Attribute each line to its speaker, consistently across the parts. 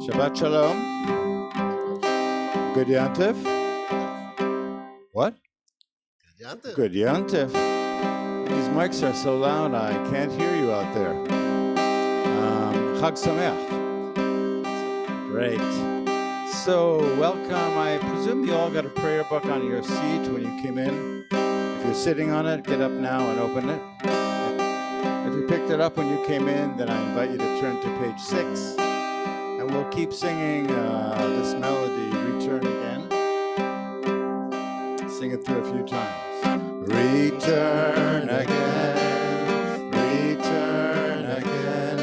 Speaker 1: Shabbat Shalom. Good Yantif. What? Good Yantif. These mics are so loud I can't hear you out there. Chag Sameach. Great. So welcome. I presume you all got a prayer book on your seat when you came in. If you're sitting on it, get up now and open it. If you picked it up when you came in, then I invite you to turn to page 6. And we'll keep singing this melody, Return Again. Sing it through a few times. Return again, return again,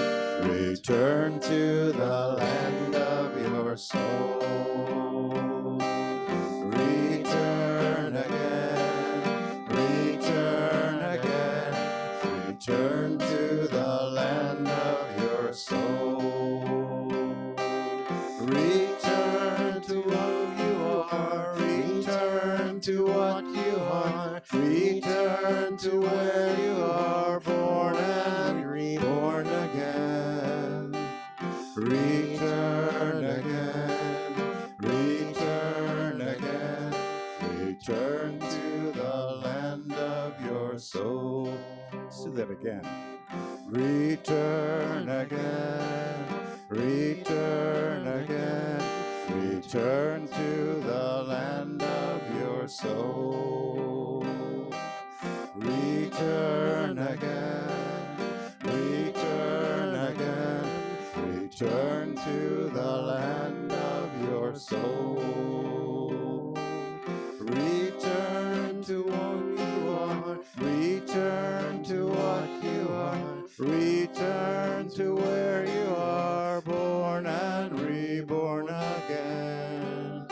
Speaker 1: return to the land of your soul. Return again, return again, return to the land of your soul. Return to who you are, return to what you are, return to where you are, born and reborn again. Return again, return again, return to the land of your soul. Let's do that again. Return again, return again, return to the land of your soul. Return again, return again, return to the land of your soul. Return to what you are, return to what you are, return to where you are, born and reborn again.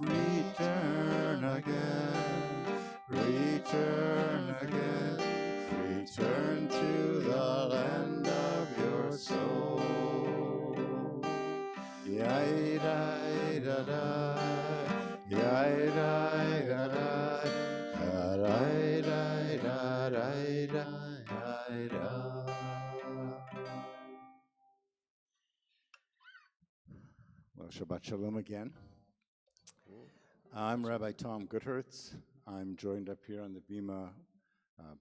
Speaker 1: Return again, return again, return to the land of your soul. Yai-da-da-da, yai-da-da-da, da-da-da-da-da-da. Well, Shabbat Shalom again. I'm Rabbi Tom Goodhertz. I'm joined up here on the bima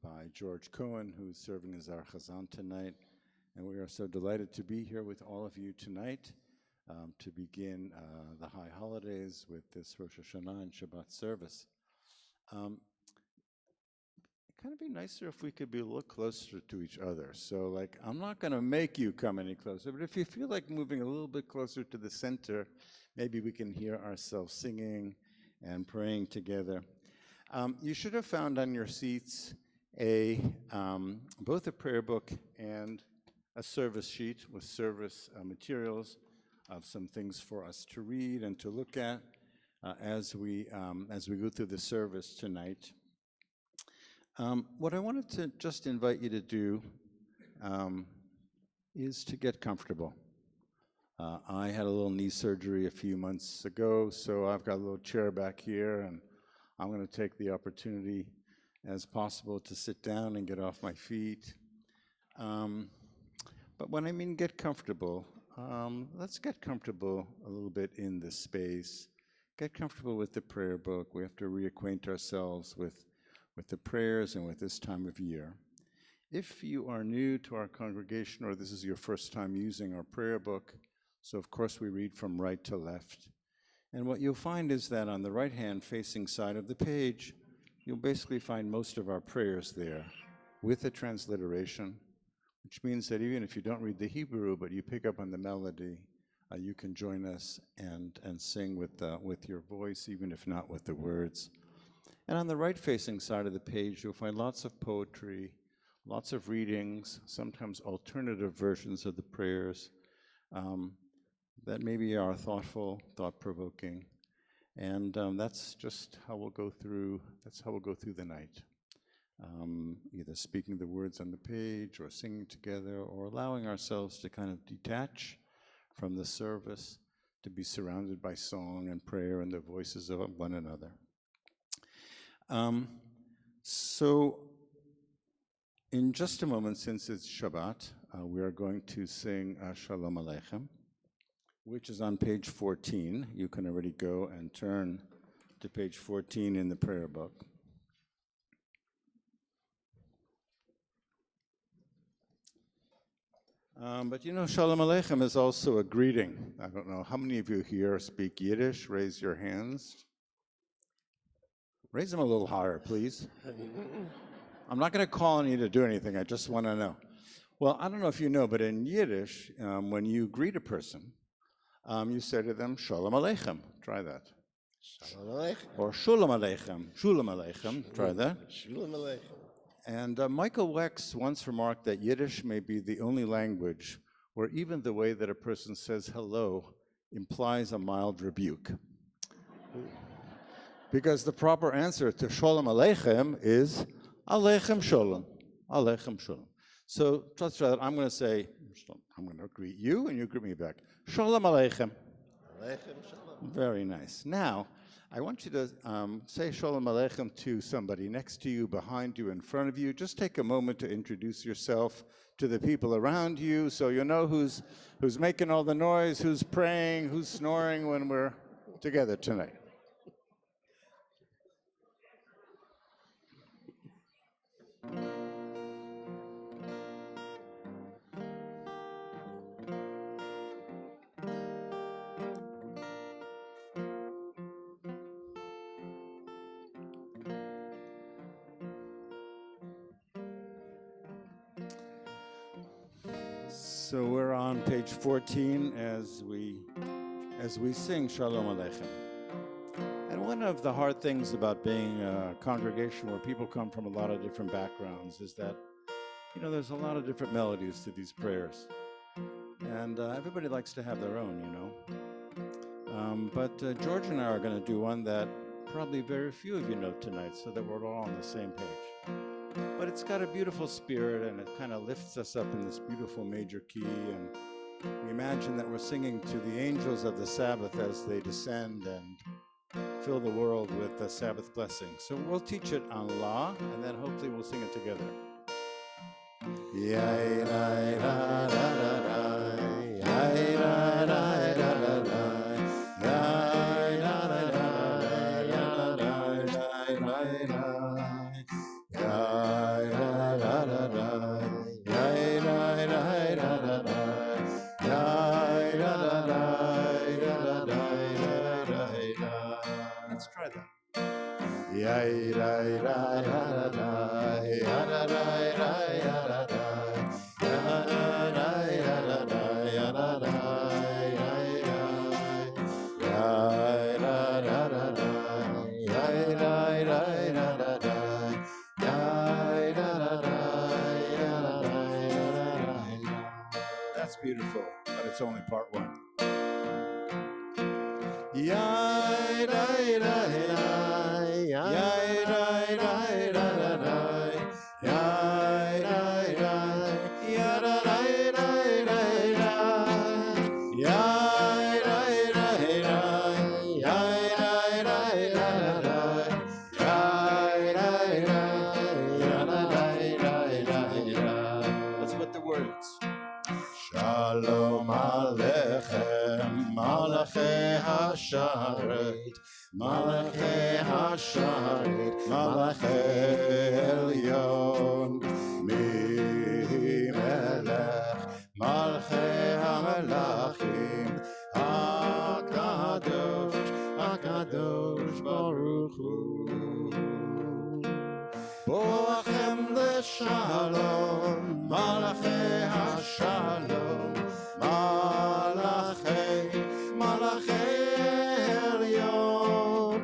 Speaker 1: by George Cohen, who's serving as our chazan tonight. And we are so delighted to be here with all of you tonight to begin the high holidays with this Rosh HaShanah and Shabbat service. It'd kind of be nicer if we could be a little closer to each other. So, like, I'm not going to make you come any closer, but if you feel like moving a little bit closer to the center, maybe we can hear ourselves singing and praying together. You should have found on your seats both a prayer book and a service sheet with service materials of some things for us to read and to look at as we go through the service tonight. What I wanted to just invite you to do is to get comfortable. I had a little knee surgery a few months ago, so I've got a little chair back here, and I'm going to take the opportunity as possible to sit down and get off my feet. But when I mean get comfortable, let's get comfortable a little bit in this space. Get comfortable with the prayer book. We have to reacquaint ourselves with the prayers and with this time of year. If you are new to our congregation or this is your first time using our prayer book, so of course we read from right to left. And what you'll find is that on the right-hand facing side of the page, you'll basically find most of our prayers there. with a transliteration, which means that even if you don't read the Hebrew, but you pick up on the melody, you can join us and sing with your voice, even if not with the words. And on the right-facing side of the page, you'll find lots of poetry, lots of readings, sometimes alternative versions of the prayers that maybe are thoughtful, thought-provoking, and that's just how we'll go through. That's how we'll go through the night, either speaking the words on the page, or singing together, or allowing ourselves to kind of detach from the service, to be surrounded by song and prayer and the voices of one another. So in just a moment, since it's Shabbat, we are going to sing Shalom Aleichem, which is on page 14. You can already go and turn to page 14 in the prayer book. But you know, Shalom Aleichem is also a greeting. I don't know, how many of you here speak Yiddish? Raise your hands. Raise them a little higher, please. I'm not going to call on you to do anything. I just want to know. Well, I don't know if you know, but in Yiddish, when you greet a person, you say to them, Shalom Aleichem. Try that.
Speaker 2: Shalom Aleichem.
Speaker 1: Or Shalom Aleichem. Shalom Aleichem. Try that.
Speaker 2: Shalom Aleichem.
Speaker 1: And Michael Wex once remarked that Yiddish may be the only language where even the way that a person says hello implies a mild rebuke. Because the proper answer to Shalom Aleichem is Aleichem Shalom. Aleichem Shalom. So trust that I'm going to say, I'm going to greet you and you greet me back. Shalom Aleichem.
Speaker 2: Aleichem Shalom.
Speaker 1: Very nice. Now, I want you to say Shalom Aleichem to somebody next to you, behind you, in front of you. Just take a moment to introduce yourself to the people around you so you know who's making all the noise, who's praying, who's snoring when we're together tonight. So we're on page 14 as we sing Shalom Aleichem. And one of the hard things about being a congregation where people come from a lot of different backgrounds is that, you know, there's a lot of different melodies to these prayers. And everybody likes to have their own, you know. But George and I are going to do one that probably very few of you know tonight, so that we're all on the same page. But it's got a beautiful spirit, and it kind of lifts us up in this beautiful major key, and we imagine that we're singing to the angels of the Sabbath as they descend and fill the world with the Sabbath blessing. So we'll teach it on La, and then hopefully we'll sing it together. Let's try that. That's beautiful, but it's only part one. Let's put the words. Shalom Aleichem, Malachei HaSharet, Malachei HaSharet, Malachei Elyon, Mi Melech, Malachei HaMelachim, HaKadosh, HaKadosh Baruch Hu. Boachem l'shalom. Malachi HaShalom, Malachi Elyon,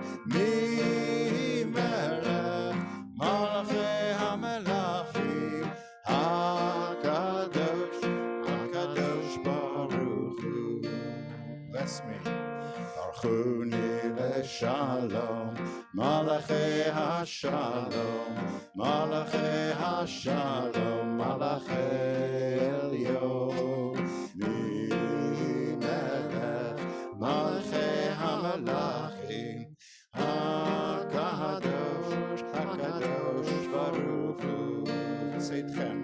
Speaker 1: Melech, Malachi HaMelachim, HaKadosh Baruch Hu. Bless me. Baruchuni leShalom, Malachi HaShalom, Malachi HaShalom, Malachi Elyon, Melech, Malachi HaMelachim, HaKadosh Baruch Hu. Tzedchem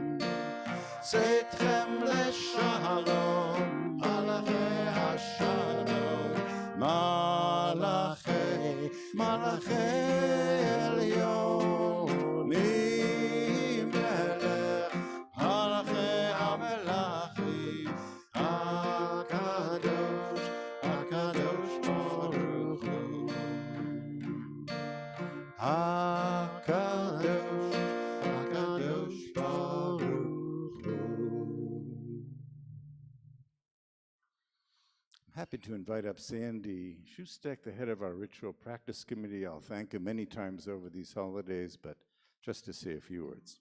Speaker 1: leShalom, Malachi HaShalom, Malachi Elyon, Melech, Malachi HaMelachim, HaKadosh Baruch Hu, HaKadosh Baruch Hu. Happy to invite up Sandy Shustek, the head of our ritual practice committee. I'll thank him many times over these holidays, but just to say a few words.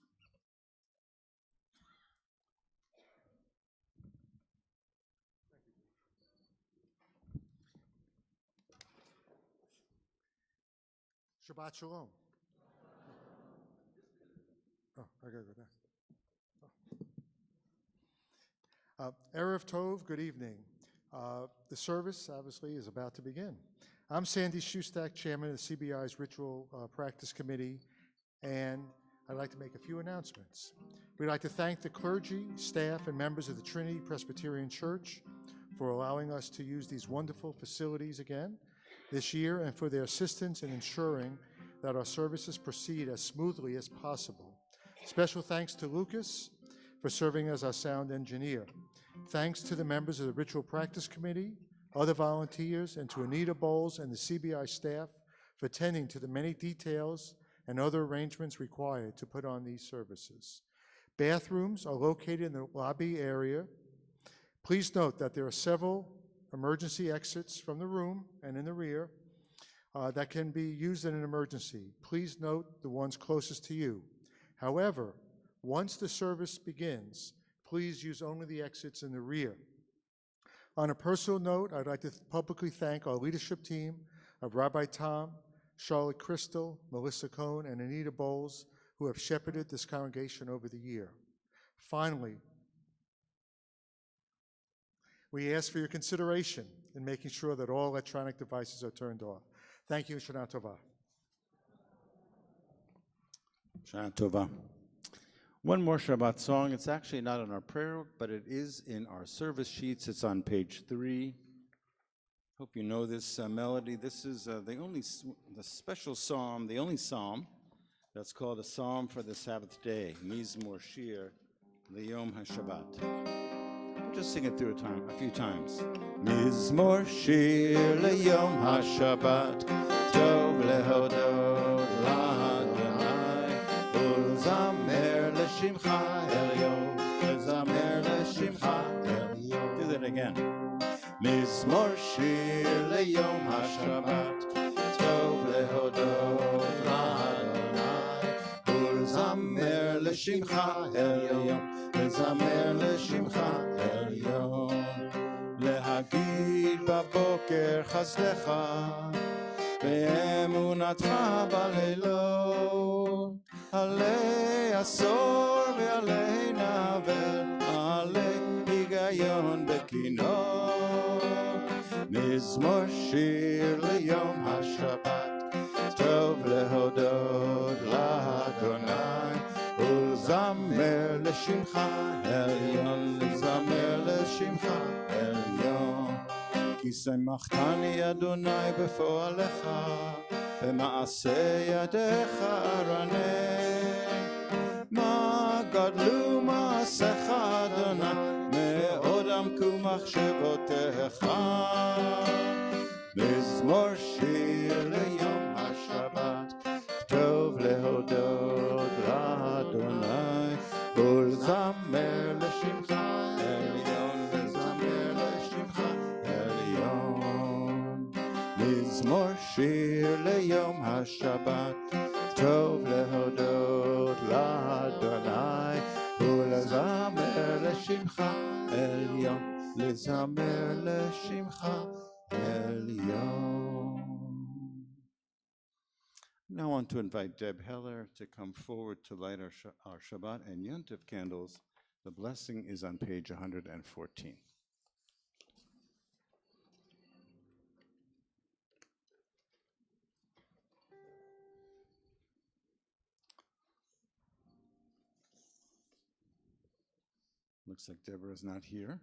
Speaker 3: Shabbat Shalom. Oh, I gotta go down. Erev Tov, good evening. The service, obviously, is about to begin. I'm Sandy Shustak, chairman of the CBI's Ritual Practice Committee, and I'd like to make a few announcements. We'd like to thank the clergy, staff, and members of the Trinity Presbyterian Church for allowing us to use these wonderful facilities again this year and for their assistance in ensuring that our services proceed as smoothly as possible. Special thanks to Lucas for serving as our sound engineer. Thanks to the members of the Ritual Practice Committee, other volunteers, and to Anita Bowles and the CBI staff for attending to the many details and other arrangements required to put on these services. Bathrooms are located in the lobby area. Please note that there are several emergency exits from the room and in the rear that can be used in an emergency. Please note the ones closest to you. However, once the service begins, please use only the exits in the rear. On a personal note, I'd like to publicly thank our leadership team of Rabbi Tom, Charlotte Crystal, Melissa Cohn, and Anita Bowles, who have shepherded this congregation over the year. Finally, we ask for your consideration in making sure that all electronic devices are turned off. Thank you, and Shana Tovah.
Speaker 1: Shana Tovah. One more Shabbat song. It's actually not on our prayer, but it is in our service sheets. It's on page 3. Hope you know this melody. This is the special psalm, the only psalm that's called a psalm for the Sabbath day, Mizmor Shir Leyom HaShabbat. We'll just sing it through a few times. Mizmor Shir Leyom HaShabbat, Tov lehodot l'Adonai, ulzamer l'shimcha elyon, ulzamer l'shimcha elyon. Do that again. Mizmor Shir Leyom HaShabbat, Tov lehodot l'Adonai, ulzamer l'shimcha elyon, ulzamer l'shimcha elyon. להגיד בבוקר חסדך ואמונתך בלילות, עלי עשור ועלי נבל, עלי היגיון בקינות. מזמור שיר ליום השבת, טוב להודות לאדוני, ולזמר לשמך עליון, לזמר לשמך עליון. כי שמחתני אדוני בפועלך, במעשה ידיך ארנה. מה גדלו מעשיך אדוני, מאוד עמקו מחשבותיך. מזמור שיר ליום השבת, טוב להודות לאדוני, ולזמר לשמך עליון, לזמר לשמך עליון. מזמור שיר ליום השבת, טוב להודות לאדוני, ולזמר לשמך עליון, לזמר לשמך עליון. Now I want to invite Deb Heller to come forward to light our Shabbat and Yontif candles. The blessing is on page 114. Looks like Deborah's not here.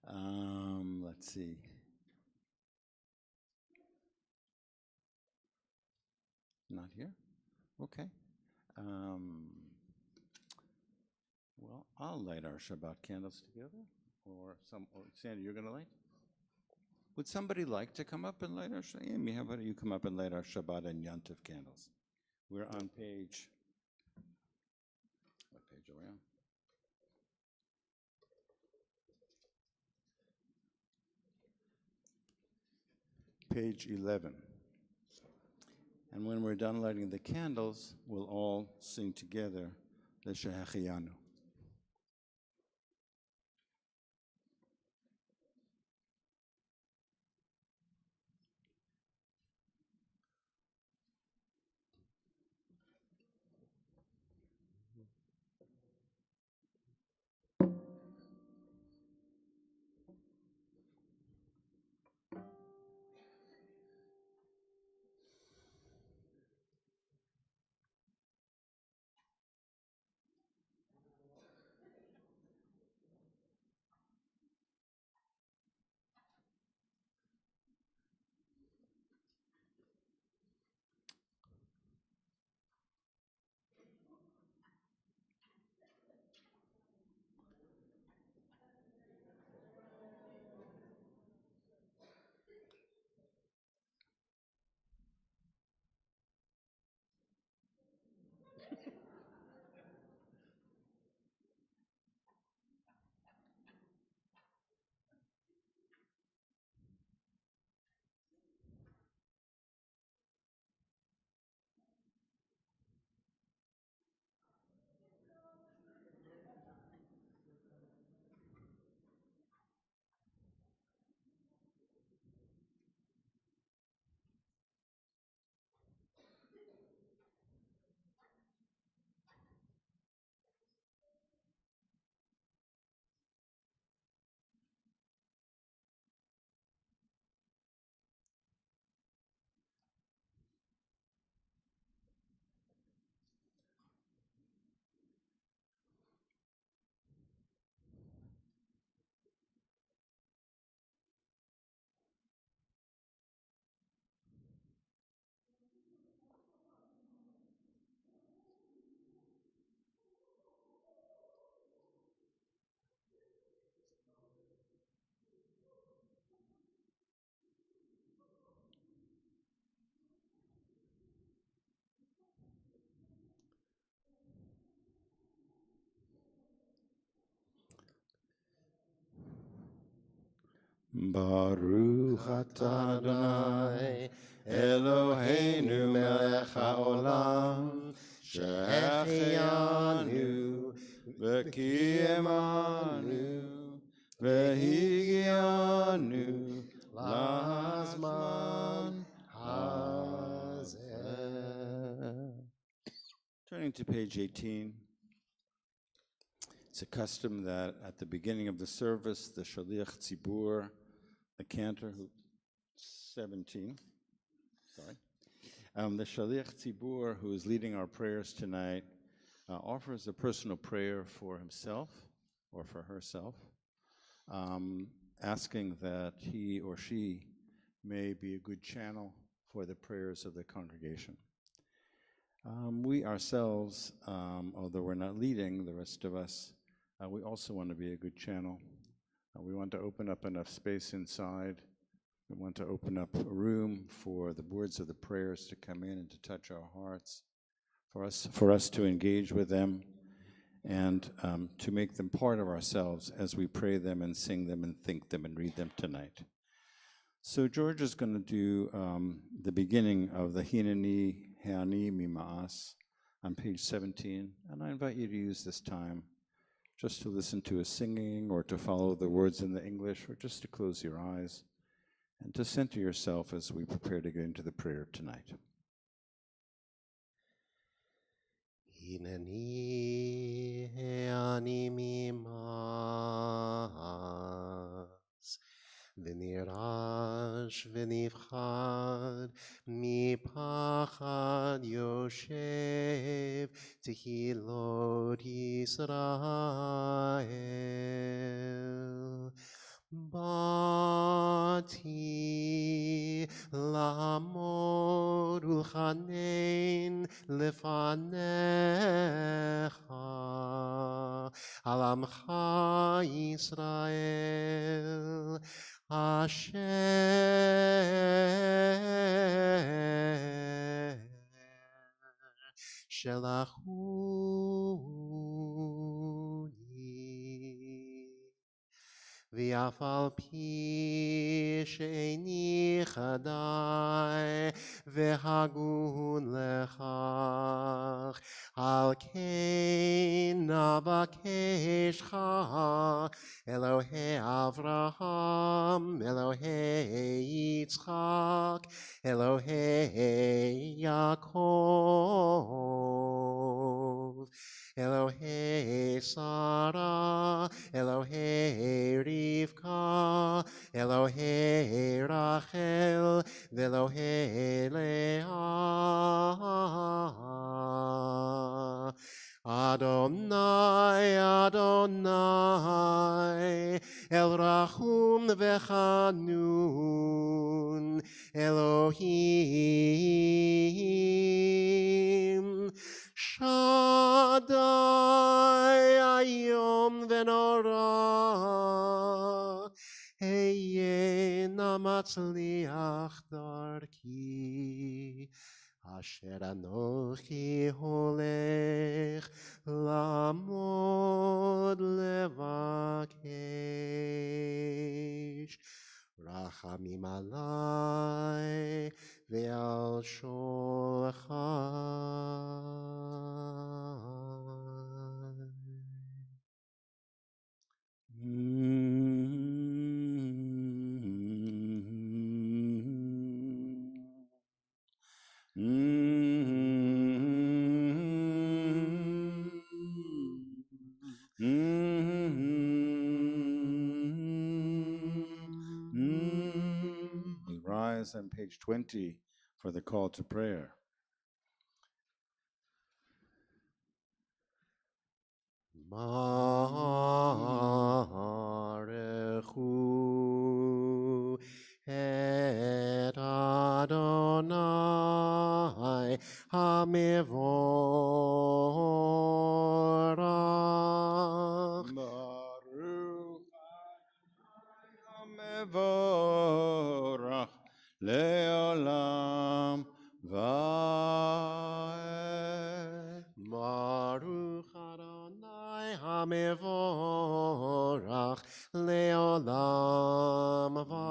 Speaker 1: Let's see. Not here? Okay. Well, I'll light our Shabbat candles together. Or Sandy, you're going to light? Would somebody like to come up and light our Shabbat? Amy, how about you come up and light our Shabbat and Yontif candles? We're on page, what page are we on? Page 11. And when we're done lighting the candles, we'll all sing together the Shehecheyanu. Baruch atah Adonai Eloheinu melech haolam shehecheyanu v'kiyemanu v'higianu lazman hazeh. Turning to page 18. It's a custom that at the beginning of the service, the Shaliach Tzibur, the cantor, 17, sorry. The Shaliach Tzibur, who is leading our prayers tonight, offers a personal prayer for himself or for herself, asking that he or she may be a good channel for the prayers of the congregation. We ourselves, although we're not leading, the rest of us, we also want to be a good channel. We want to open up enough space inside. We want to open up a room for the words of the prayers to come in and to touch our hearts, for us to engage with them, and to make them part of ourselves as we pray them and sing them and think them and read them tonight. So George is going to do the beginning of the Hineni Heani Mima'as on page 17, and I invite you to use this time just to listen to his singing or to follow the words in the English or just to close your eyes and to center yourself as we prepare to get into the prayer tonight.
Speaker 2: Hineni heani mimas v'nirash v'nifchad mipachad yoshev tehilot Yisrael. Bati lamod ulchanein lefanecha alamcha Yisrael asher shelachuni. V'af al pi she'eni chadai v'hagun lechach al kein navakeshcha Elohei Avraham Elohei Yitzchak Elohei Yaakov Elohei Sarah Elohei Rivka, Elohei Rachel, Velohei Leah. Adonai, Adonai, El Rachum Vechanun, Elohim. Shaddai Ayom Venora Heye Namatzliach Darki Asher Anochi Holech Lamod Levakesh Rachamim Alai Ve'al Sholchai.
Speaker 1: We rise on page 20 for the call to prayer.
Speaker 2: Baruchu et Adonai HaMevorach.
Speaker 1: Baruch HaMevorach leolam vaed.
Speaker 2: Baruch Adonai HaMevorach leolam vaed.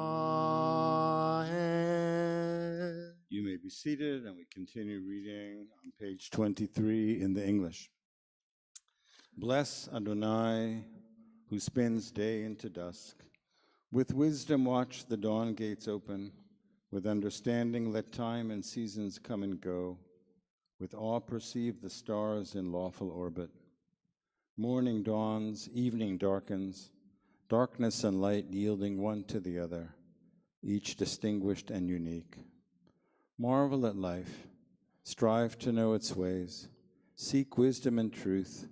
Speaker 1: You may be seated, and we continue reading on page 23 in the English. Bless Adonai, who spins day into dusk. With wisdom watch the dawn gates open. With understanding let time and seasons come and go. With awe perceive the stars in lawful orbit. Morning dawns, evening darkens, darkness and light yielding one to the other, each distinguished and unique. Marvel at life, strive to know its ways, seek wisdom and truth,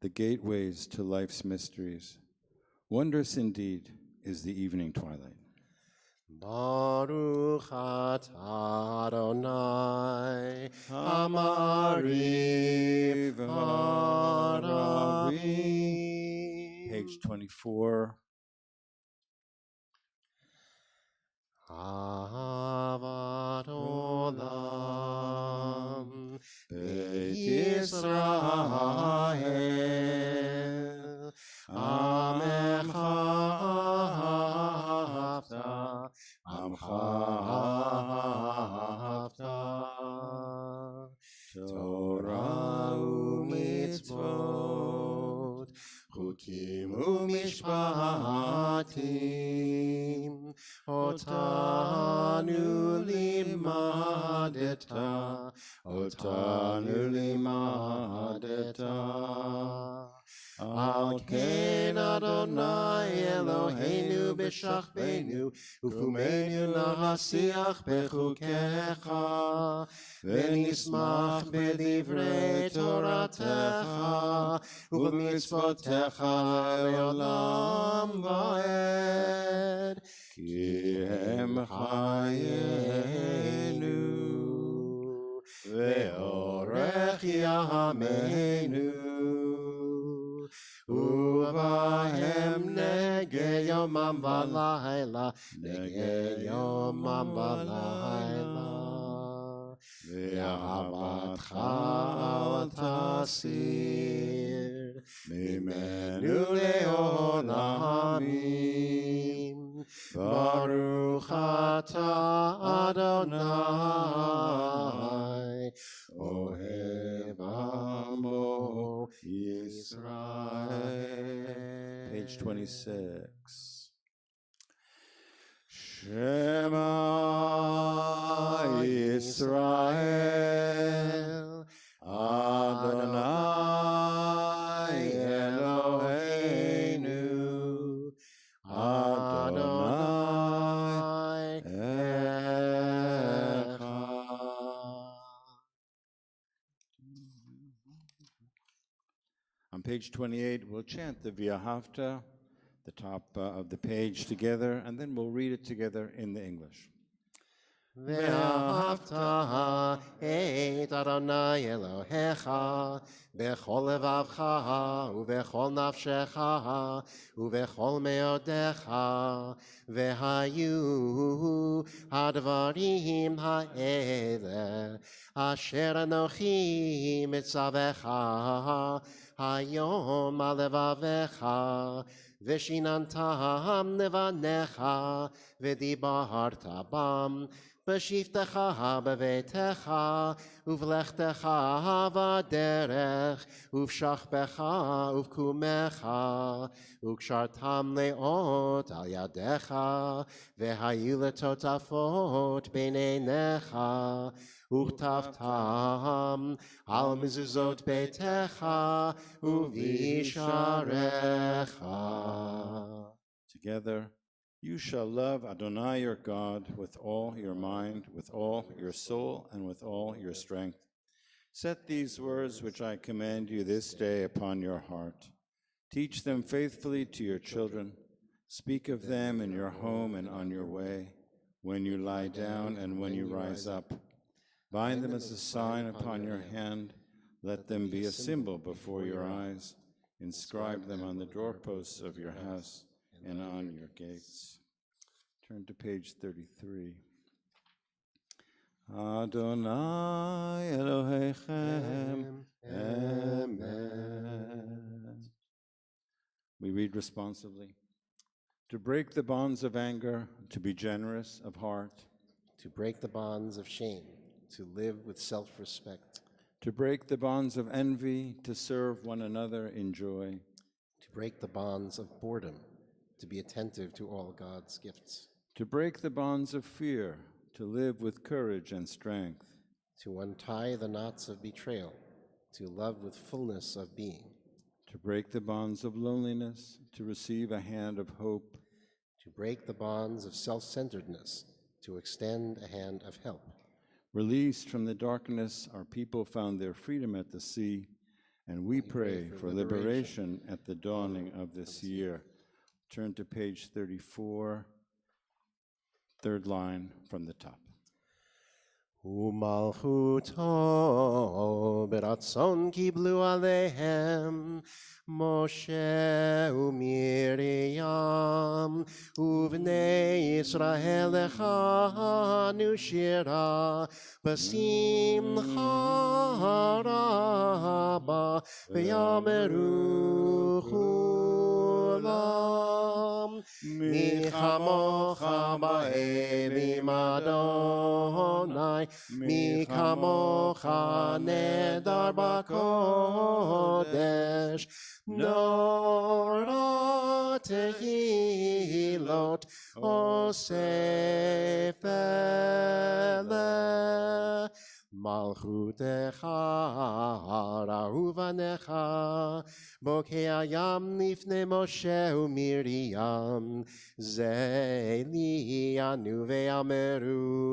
Speaker 1: the gateways to life's mysteries. Wondrous indeed is the evening twilight.
Speaker 2: Baruch atah Adonai Hamariv Haravi.
Speaker 1: Page 24.
Speaker 2: Ahavat olam
Speaker 1: Beit
Speaker 2: Yisrael חוקים ומשפטים, אותנו לימדת, אותנו לימדת. על כן אדוני אלוהינו בשכבנו, ופומנו נשיח בחוקיך, ונשמח בדברי תורתך, ובמצוותיך לעולם ועד, כי הם חיינו, ואורך ימינו. ובהם נגה יומם ולילה, נגה יומם ולילה. ואהבתך אל תסיר ממנו לעולמים. ברוך אתה אדוני, אוהב עמו ישראל.
Speaker 1: Page 26. Shema Yisrael, Adonai Eloheinu, Adonai Echad. On page 28, we'll chant the V'ahavta, the top of the page together, and then we'll read it together in the English.
Speaker 2: ואהבת את אדוני אלוהיך בכל לבבך ובכל נפשך ובכל מאודיך, והיו הדברים האלה אשר אנוכי מצווך היום על לבביך, ושיננתם לבניך ודיברת בם בשבתך בביתך ובלכתך בדרך ובשכבך ובקומך, וקשרתם לאות על ידיך, והיו לטוטפות בין עיניך, וכתבתם על מזוזות ביתך ובשעריך.
Speaker 1: Together, you shall love Adonai your God with all your mind, with all your soul, and with all your strength. Set these words which I command you this day upon your heart. Teach them faithfully to your children. Speak of them in your home and on your way, when you lie down and when you rise up. Bind them as a sign upon your hand. Let them be a symbol before your eyes. Inscribe them on the doorposts of your house and on your gates. Turn to page 33. Adonai Elohechem, Amen. We read responsively. To break the bonds of anger, to be generous of heart.
Speaker 2: To break the bonds of shame, to live with self-respect.
Speaker 1: To break the bonds of envy, to serve one another in joy.
Speaker 2: To break the bonds of boredom, to be attentive to all God's gifts.
Speaker 1: To break the bonds of fear, to live with courage and strength.
Speaker 2: To untie the knots of betrayal, to love with fullness of being.
Speaker 1: To break the bonds of loneliness, to receive a hand of hope.
Speaker 2: To break the bonds of self-centeredness, to extend a hand of help.
Speaker 1: Released from the darkness, our people found their freedom at the sea, and we pray for liberation at the dawning of this year. Turn to page 34, third line from the top.
Speaker 2: ומלכותו ברצון קיבלו עליהם משה ומרים ובני ישראל לכנו שירה בשמחה רבה ויאמרו כולם מי כמוך באלים אדוני מי כמוך נדר בקודש נאמר tehilot osef ele. Malchutecha ahuvanecha bokei hayam lifnei Moshe uMiriam ze lianu ve'ameru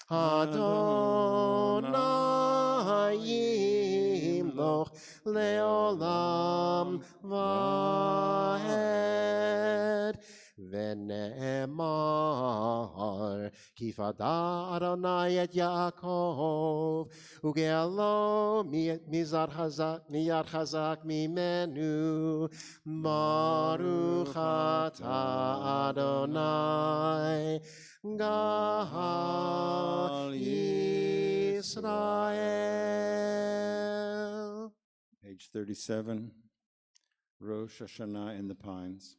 Speaker 2: Adonai yimloch leolam vaed Ve'ne'emar kifada Adonai et Yaakov ugealo miyad chazak mimenu Baruch ata Adonai Gal Yisrael.
Speaker 1: Page 37, Rosh HaShanah in the Pines.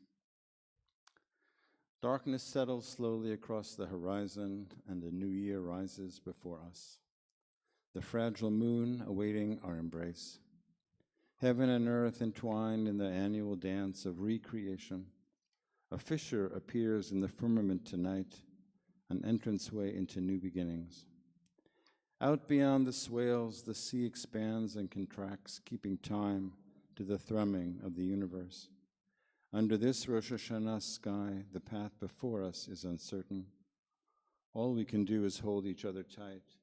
Speaker 1: Darkness settles slowly across the horizon, and a new year rises before us. The fragile moon awaiting our embrace. Heaven and earth entwined in the annual dance of recreation. A fissure appears in the firmament tonight, an entranceway into new beginnings. Out beyond the swales, the sea expands and contracts, keeping time to the thrumming of the universe. Under this Rosh Hashanah sky, the path before us is uncertain. All we can do is hold each other tight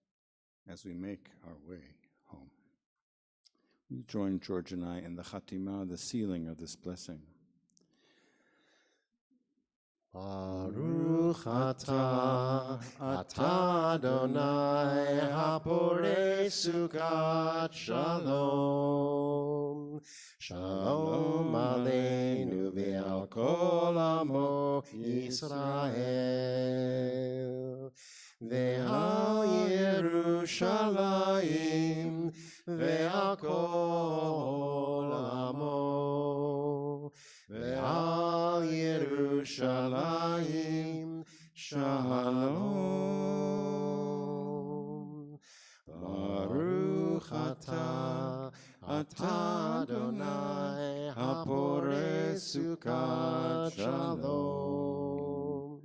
Speaker 1: as we make our way home. We join George and I in the Chatimah, the sealing of this blessing.
Speaker 2: Baruch ata Adonai haporei sukat shalom. Shalom aleinu ve'al kol amo Yisrael. Ve'al Yerushalayim ve'al kol amo. Ve'al Yerushalayim shalom. Baruch ata Adonai haporei sukat shalom.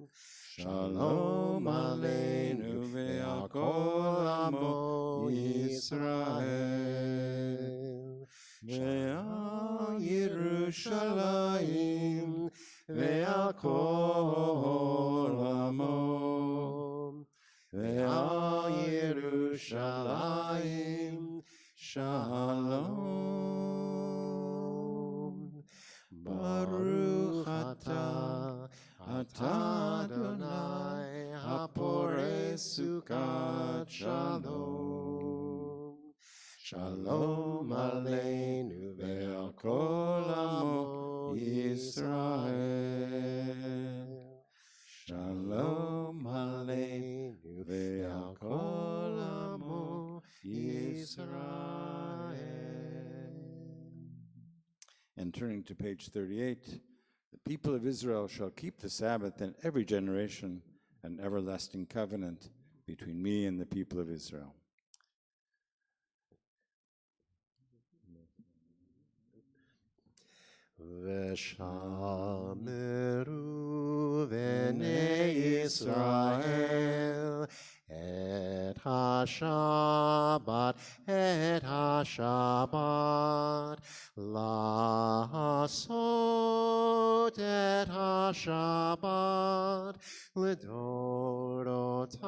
Speaker 2: Shalom aleinu ve'al kol amo Yisrael. Ve'al Yerushalayim ve'al kol amo. Ve'al Yerushalayim shalom. Baruch ata Adonai haporei sukat shalom. Shalom aleinu ve'al kol amo Yisrael. Shalom aleinu ve'al kol amo Yisrael.
Speaker 1: And turning to page 38, the people of Israel shall keep the Sabbath in every generation, an everlasting covenant between me and the people of Israel.
Speaker 2: V'shameru v'nei Yisrael et ha-Shabbat la'asot et ha-Shabbat l'dorotam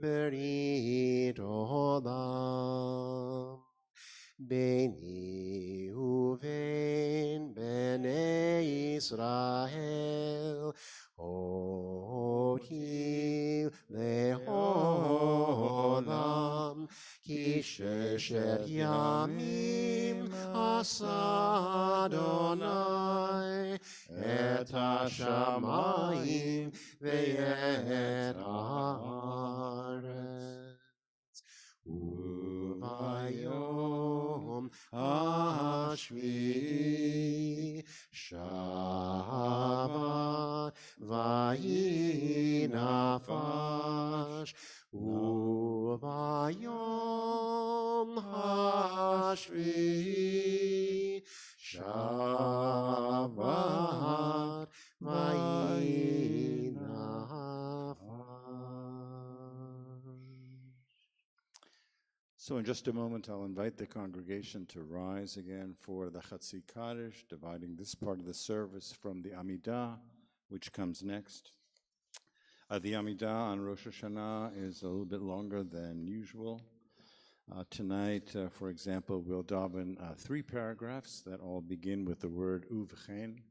Speaker 2: berit olam. Beni uvein bnei Israel oti le'olam ki sheshet yamim asa Adonai et hashamayim ve'et haaretz. Uvayom hashvi Shabbat vayinafash. Uvayom hashvi Shabbat
Speaker 1: So in just a moment, I'll invite the congregation to rise again for the Chatzi Kaddish, dividing this part of the service from the Amidah, which comes next. The Amidah on Rosh HaShanah is a little bit longer than usual. Tonight, for example, we'll daven 3 paragraphs that all begin with the word uvchen.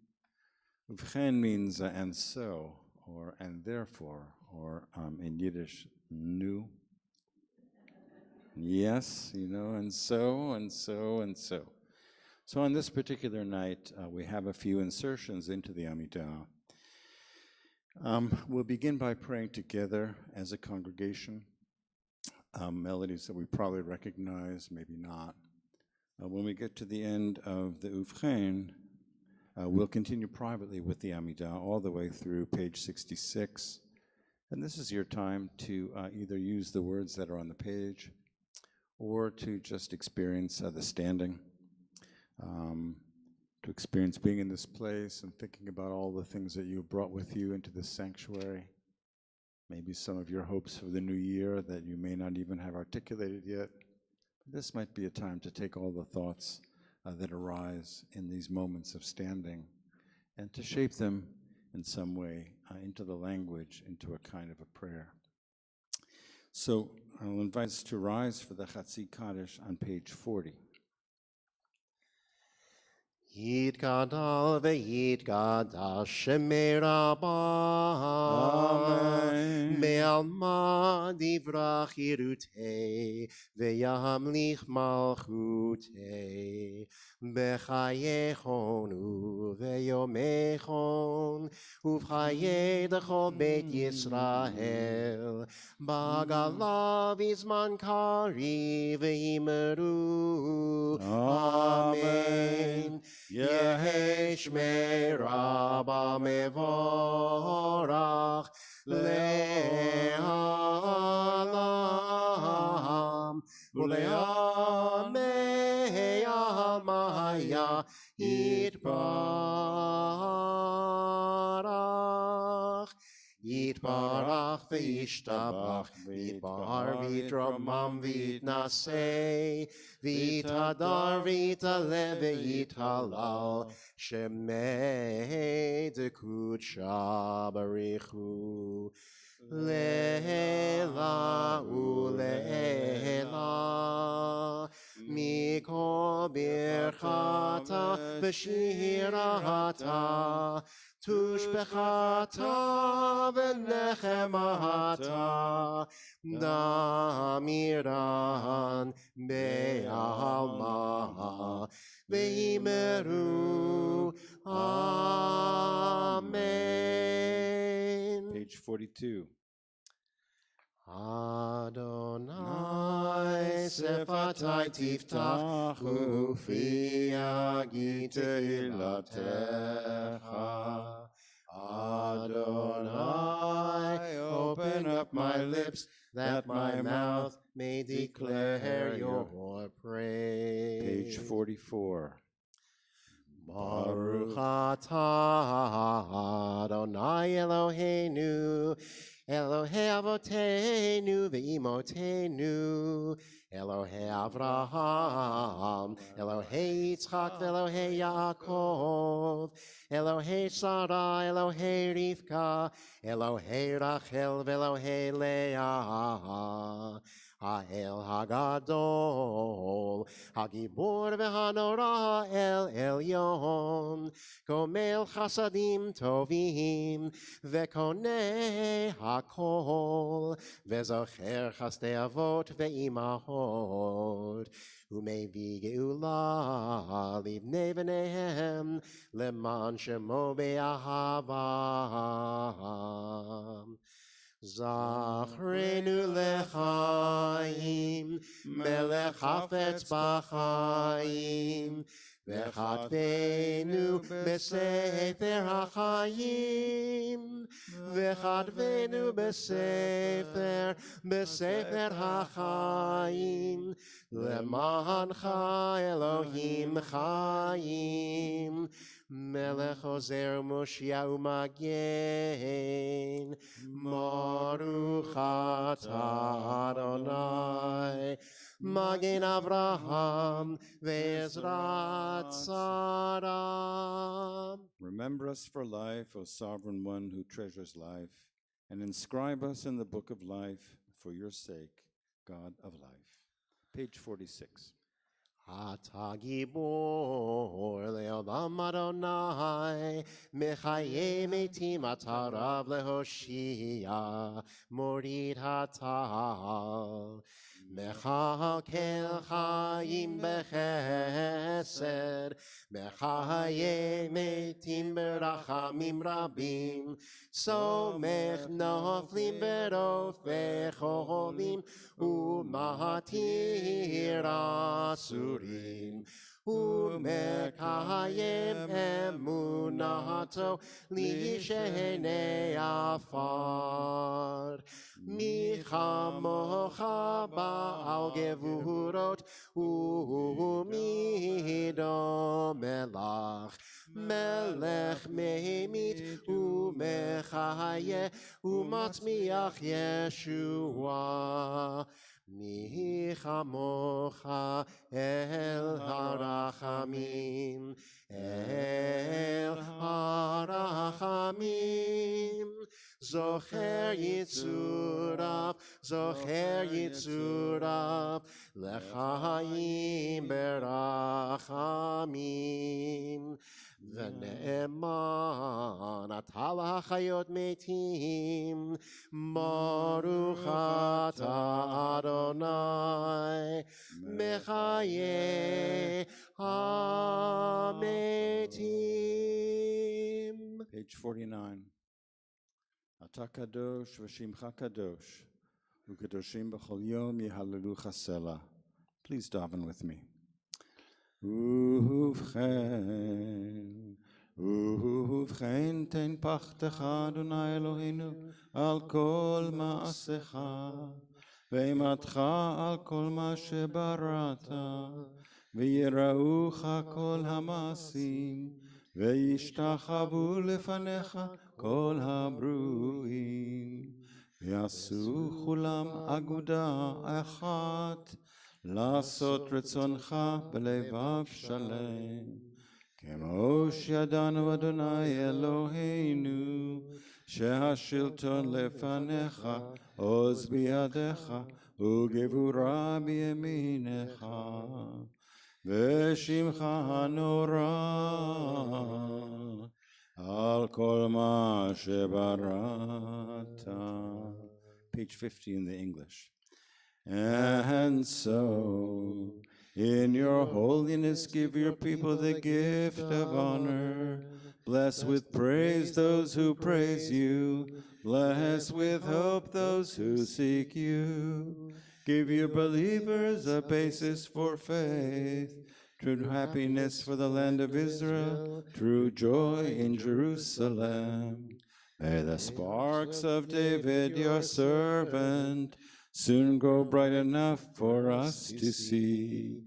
Speaker 1: Uvchen means and so, or and therefore, or in Yiddish, nu. Yes, and so, and so, and so. So on this particular night, we have a few insertions into the Amidah. We'll begin by praying together as a congregation, melodies that we probably recognize, maybe not. When we get to the end of the Uvchen, we'll continue privately with the Amidah all the way through page 66. And this is your time to either use the words that are on the page or to just experience the standing, to experience being in this place and thinking about all the things that you brought with you into this sanctuary. Maybe some of your hopes for the new year that you may not even have articulated yet. This might be a time to take all the thoughts that arise in these moments of standing and to shape them in some way into the language, into a kind of a prayer. So I'll invite us to rise for the Chatzi Kaddish on page 40.
Speaker 2: Yitgadal ve'yitgadal shemei Rabbah Be'alma divrach yirutei ve'yamlich malchutei B'chayechon ve'yomechon Uv'chayei d'chol Beit Yisrael B'galav izman kari ve'imeru Amen. Yehi Shmei Rabba Mevorach Le'alam Ule'amei Almaya Yitbarach Yitbarach v'yishtabach Yitbar v'yitromam v'yitnasei V'yitadar v'yitaleh v'yithalal Shemei dekudsha barichu Le'ela ule'ela Mikol birchata v'shirata Tushbechata v'nechemata Damiran be'alma ve'imeru Amen.
Speaker 1: Page 42.
Speaker 2: Adonai sefatai tiftach ufi yagid tehilatecha Adonai, open up my lips, that my mouth may declare your praise.
Speaker 1: Page 44.
Speaker 2: Baruch atah Adonai Eloheinu, Elohei Avoteinu ve'imotenu, Elohei Avraham, Elohei Yitzchak ve'Elohei Yaakov, Elohei Sarah, Elohei Rivka, Elohei Rachel ve'Elohei Leah, Ha'el Hagadol, Hagibor ve'Hanora El Elyon, Gomel Chasadim Tovim, Ve'konei Hakol, Ve'zocher Chasdei Avot ve'imahot, Umevi Geula Livnei V'neihem, Leman Shemo be'ahavam. Zachrenu lechaim, melech hafetz b'chaim, v'chadvenu b'sefer hachayim, v'chadvenu b'sefer hachayim, lemancha Elohim chayim, melech ozer Moshia u'magen, Baruch atah Adonai, Magen Avraham ve'ezrat Sarah.
Speaker 1: Remember us for life, O Sovereign One who treasures life, and inscribe us in the book of life for your sake, God of life. Page 46.
Speaker 2: אתה גיבור לעולם אדוני, מחיי מתים אתה רב להושיע, מוריד הטל. מחכה חיים בחסד, מחיי מתים ברחמים רבים, סומך נופלים ורופא חולים, ומתיר אסורים, ומקיים אמונתו לשני עפר. מי כמוך בעל גבורות, ומי דומה לך, מלך ממית ומחיה ומצמיח ישועה. מי כמוך אל הרחמים, אל הרחמים. זוכר יצוריו, זוכר יצוריו, לחיים ברחמים. ונאמן אתה לחיות מתים, ברוך אתה אדוני, מחיי המתים.
Speaker 1: Page 49. אתה קדוש ושמך קדוש, וקדושים בכל יום יהללוך סלה. Please daven with me. ובכן תן פחדך אדוני אלוהינו על כל מעשיך, ואימתך על כל מה שבראת, ויראוך כל המעשים, וישתחוו לפניך כל הברואים, ויעשו כולם אגודה אחת, לעשות רצונך בלבב שלם, כמו שידענו אדוני אלוהינו, שהשלטון לפניך, עוז בידיך, וגבורה בימינך, ושמך הנורא על כל מה שבראת. Page 50 in the English. And so, in your holiness, give your people the gift of honor. Bless with praise those who praise you. Bless with hope those who seek you. Give your believers a basis for faith. True happiness for the land of Israel. True joy in Jerusalem. May the sparks of David, your servant, soon grow bright enough for us to see,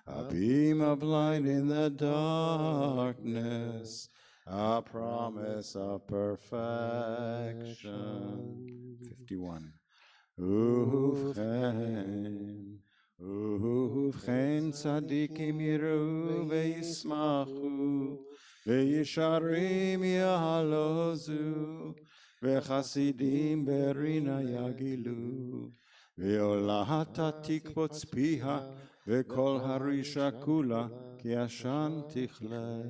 Speaker 1: a beam of light in the darkness, a promise of perfection. 51. ובכן צדיקים יראו וישמחו, וישרים יעלוזו, וחסידים ברינה יגילו, ועולת תקבוץ פיה, וכל הרישה כולה כי עשן תכלה.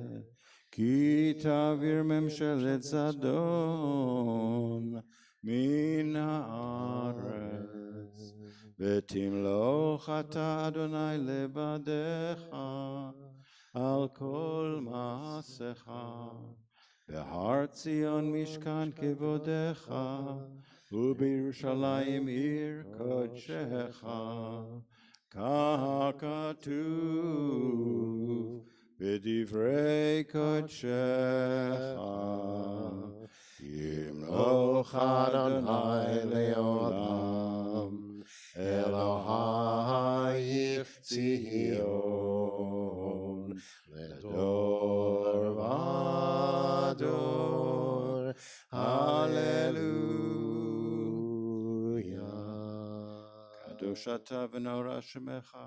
Speaker 1: כי תעביר ממשלת זדון מן הארץ, ותמלוך אתה אדוני לבדך על כל מעשיך. בהר ציון משכן כבודך, ובירושלים עיר קודשך, ככתוב בדברי קודשך. ימלוך אדוני לעולם, אלוהי ציון, לדור ודור. הללויה. קדוש קדוש אתה ונורא שמך,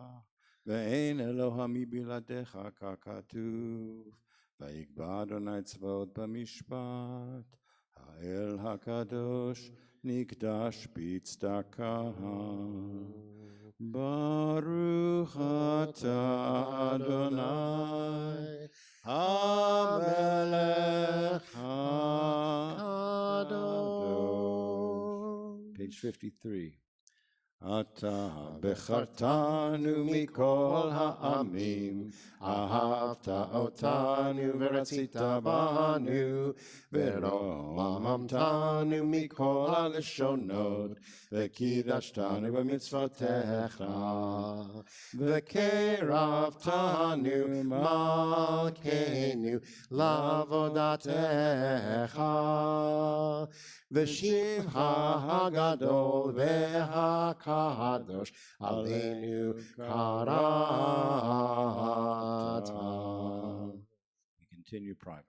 Speaker 1: ואין אלוה מבלעדיך ככתוב. ויקבע אדוני צבאות במשפט, האל הקדוש נקדש בצדקה. ברוך אתה אדוני המלך הקדוש. Page 53. אתה בחרתנו מכל העמים, אהבת אותנו ורצית בנו, ורוממתנו מכל הלשונות, וקידשתנו במצוותיך, וקרבתנו מלכנו לעבודתך. ושמך הגדול והקדוש עלינו קראת. We continue privately.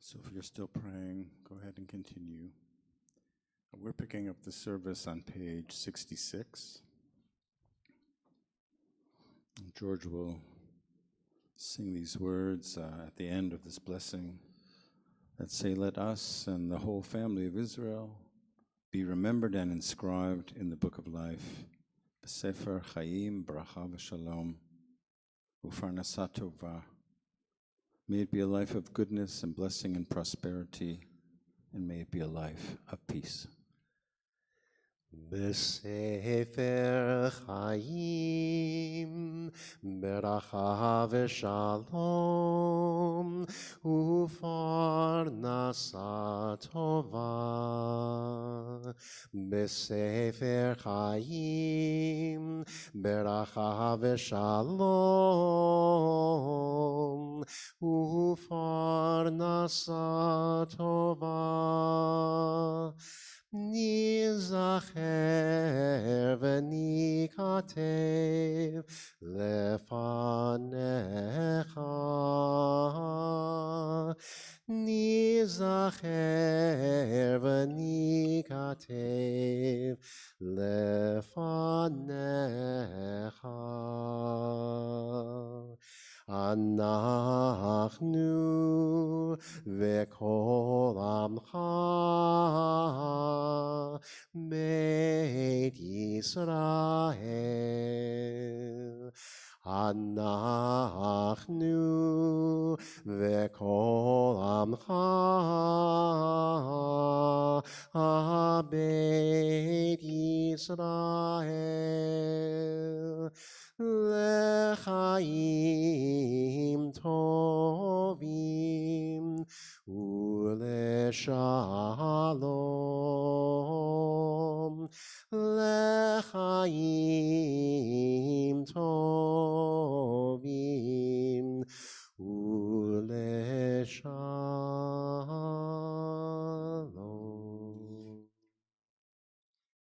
Speaker 1: So if you're still praying, go ahead and continue. We're picking up the service on page 66. George will sing these words at the end of this blessing that say, "Let us and the whole family of Israel be remembered and inscribed in the book of life, B'Sefer Chaim, Bracha v'Shalom, U'Farnasa Tovah. May it be a life of goodness and blessing and prosperity, and may it be a life of peace."
Speaker 2: בספר חיים, ברכה ושלום, ופרנסה טובה. בספר חיים, ברכה ושלום, ופרנסה טובה. ניזכר וניכתב לפניך, ניזכר וניכתב לפניך. אנחנו וכל עמך בית ישראל, אנחנו וכל עמך בית ישראל, לחיים טובים ולשלום, לחיים טובים ולשלום.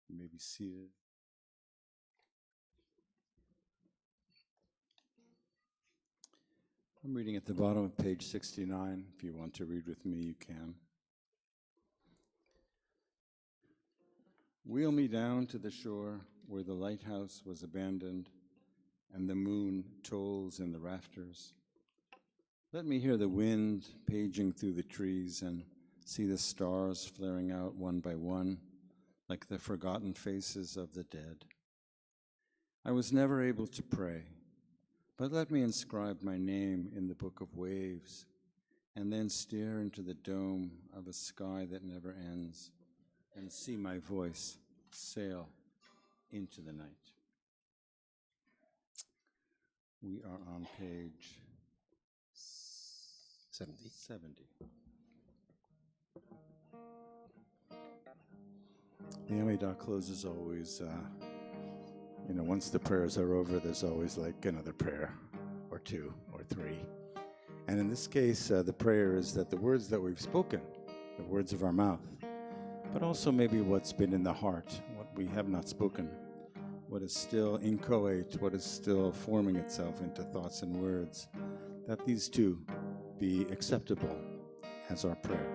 Speaker 1: You may be seated. I'm reading at the bottom of page 69. If you want to read with me, you can. Wheel me down to the shore where the lighthouse was abandoned and the moon tolls in the rafters. Let me hear the wind paging through the trees and see the stars flaring out one by one like the forgotten faces of the dead. I was never able to pray, but let me inscribe my name in the book of waves and then stare into the dome of a sky that never ends and see my voice sail into the night. We are on page 70. The Amidah closes always, once the prayers are over, there's always like another prayer or two or three. And in this case, the prayer is that the words that we've spoken, the words of our mouth, but also maybe what's been in the heart, what we have not spoken, what is still inchoate, what is still forming itself into thoughts and words, that these two be acceptable as our prayer.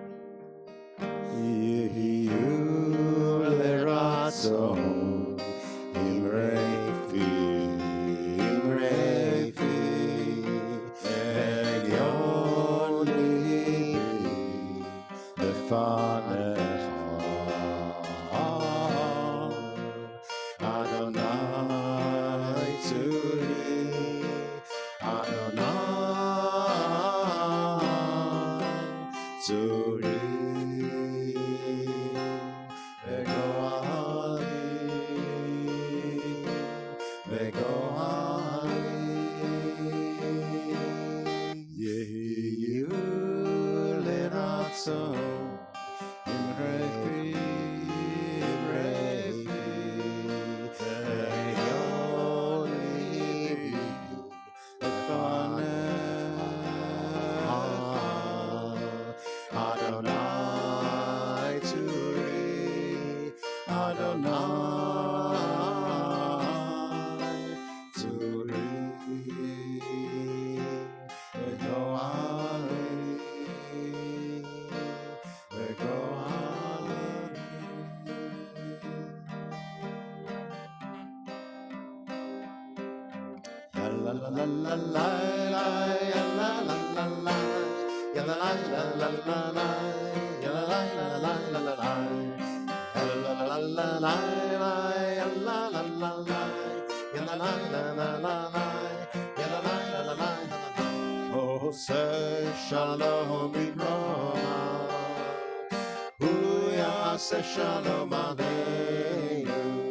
Speaker 2: Shalom Ibrahim, Hu Yaseh Shalom Aleinu.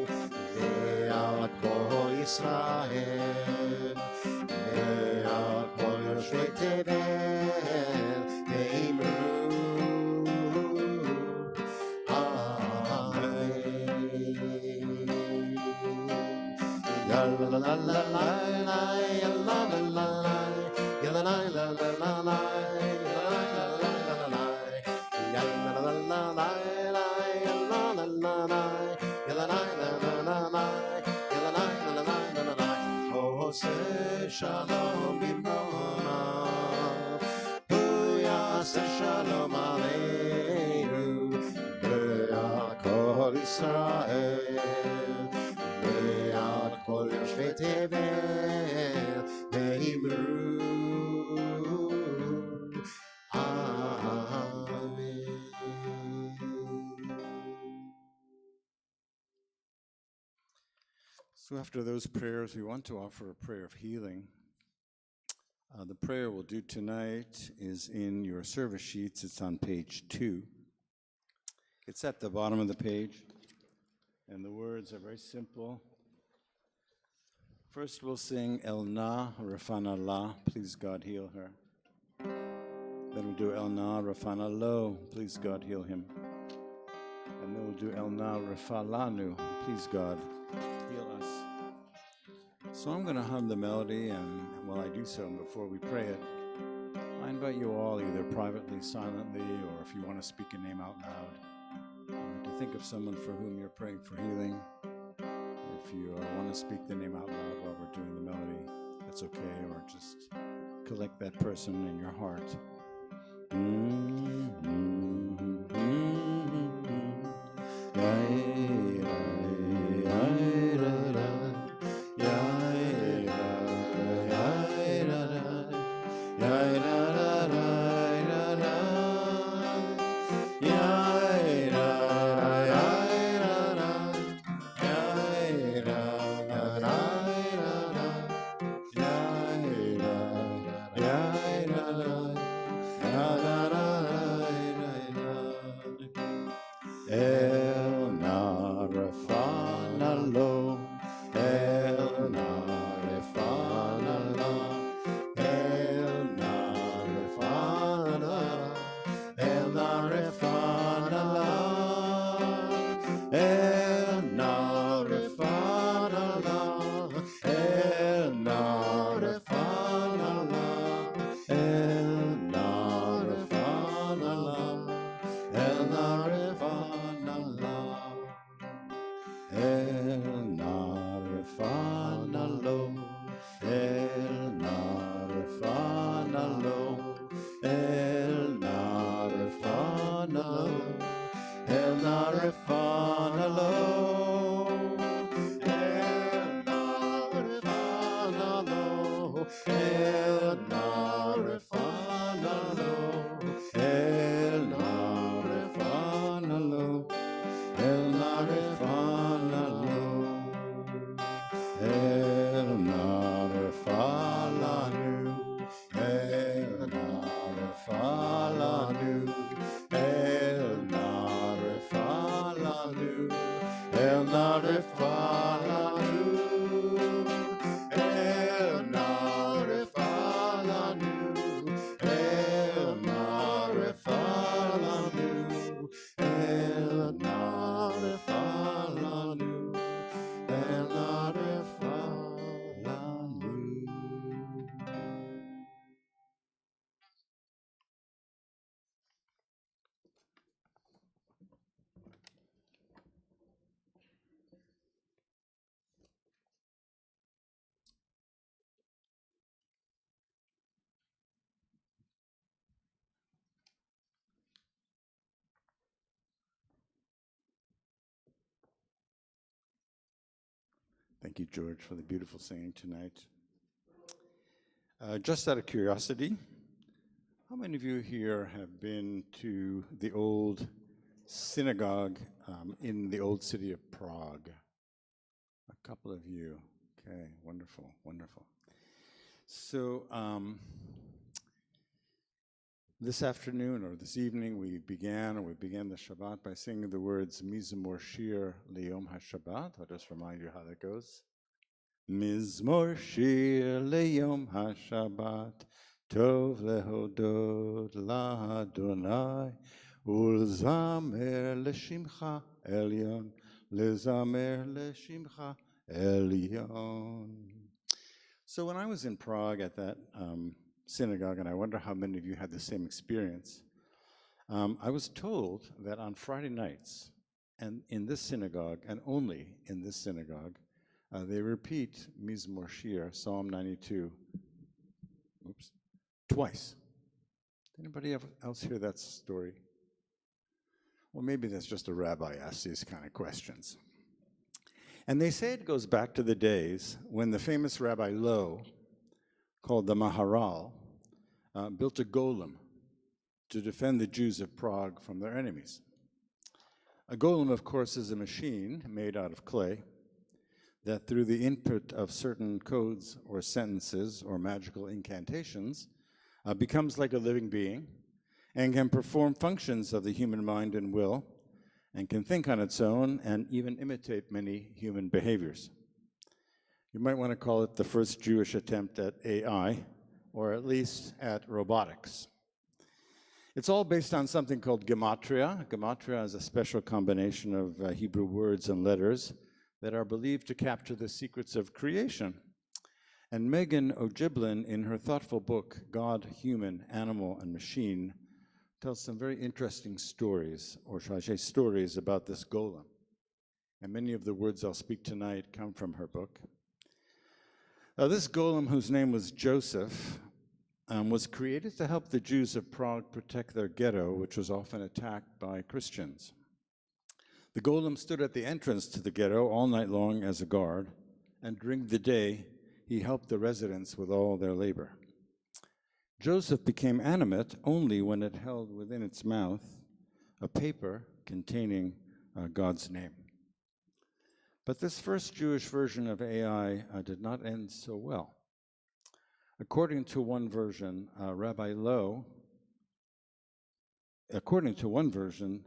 Speaker 2: Shalom bimromav, hu yaseh shalom aleinu, be'al kol Yisrael, be'al kol yoshvei tevel, ve'imru, amen.
Speaker 1: So after those prayers, we want to offer a prayer of healing. The prayer we'll do tonight is in your service sheets. It's on page 2. It's at the bottom of the page, and the words are very simple. First, we'll sing El Na Rafana La, please God heal her. Then we'll do El Na Rafana Lo, please God heal him. And then we'll do El Na Rafalanu, please God heal us. So I'm going to hum the melody, and while I do so, and before we pray it, I invite you all, either privately, silently, or if you want to speak a name out loud, to think of someone for whom you're praying for healing. If you want to speak the name out loud while we're doing the melody, that's okay, or just collect that person in your heart. Thank you, George, for the beautiful singing tonight. Just out of curiosity, how many of you here have been to the old synagogue in the old city of Prague? A couple of you. Okay, wonderful, wonderful. So this afternoon or this evening we began the Shabbat by singing the words Mizmor Shir Leyom HaShabbat. I'll just remind you how that goes. Mizmor Shir Leyom HaShabbat Tov lehodot LaAdonai Ulzamer Leshimcha Elyon Lezamer Leshimcha Elyon. So when I was in Prague at that synagogue, and I wonder how many of you had the same experience, I was told that on Friday nights, and in this synagogue, and only in this synagogue, they repeat Mizmor Shir, Psalm 92, twice. Anybody else hear that story? Well, maybe that's just a rabbi asks these kind of questions. And they say it goes back to the days when the famous Rabbi Low, called the Maharal, built a golem to defend the Jews of Prague from their enemies. A golem, of course, is a machine made out of clay that through the input of certain codes or sentences or magical incantations becomes like a living being and can perform functions of the human mind and will and can think on its own and even imitate many human behaviors. You might want to call it the first Jewish attempt at AI, or at least at robotics. It's all based on something called gematria. Gematria is a special combination of Hebrew words and letters that are believed to capture the secrets of creation. And Megan O'Giblin, in her thoughtful book, God, Human, Animal, and Machine, tells some very interesting stories, or shall I say stories, about this golem. And many of the words I'll speak tonight come from her book. This golem, whose name was Joseph, was created to help the Jews of Prague protect their ghetto, which was often attacked by Christians. The golem stood at the entrance to the ghetto all night long as a guard, and during the day, he helped the residents with all their labor. Joseph became animate only when it held within its mouth a paper containing God's name. But this first Jewish version of AI did not end so well. According to one version, Rabbi Low, according to one version,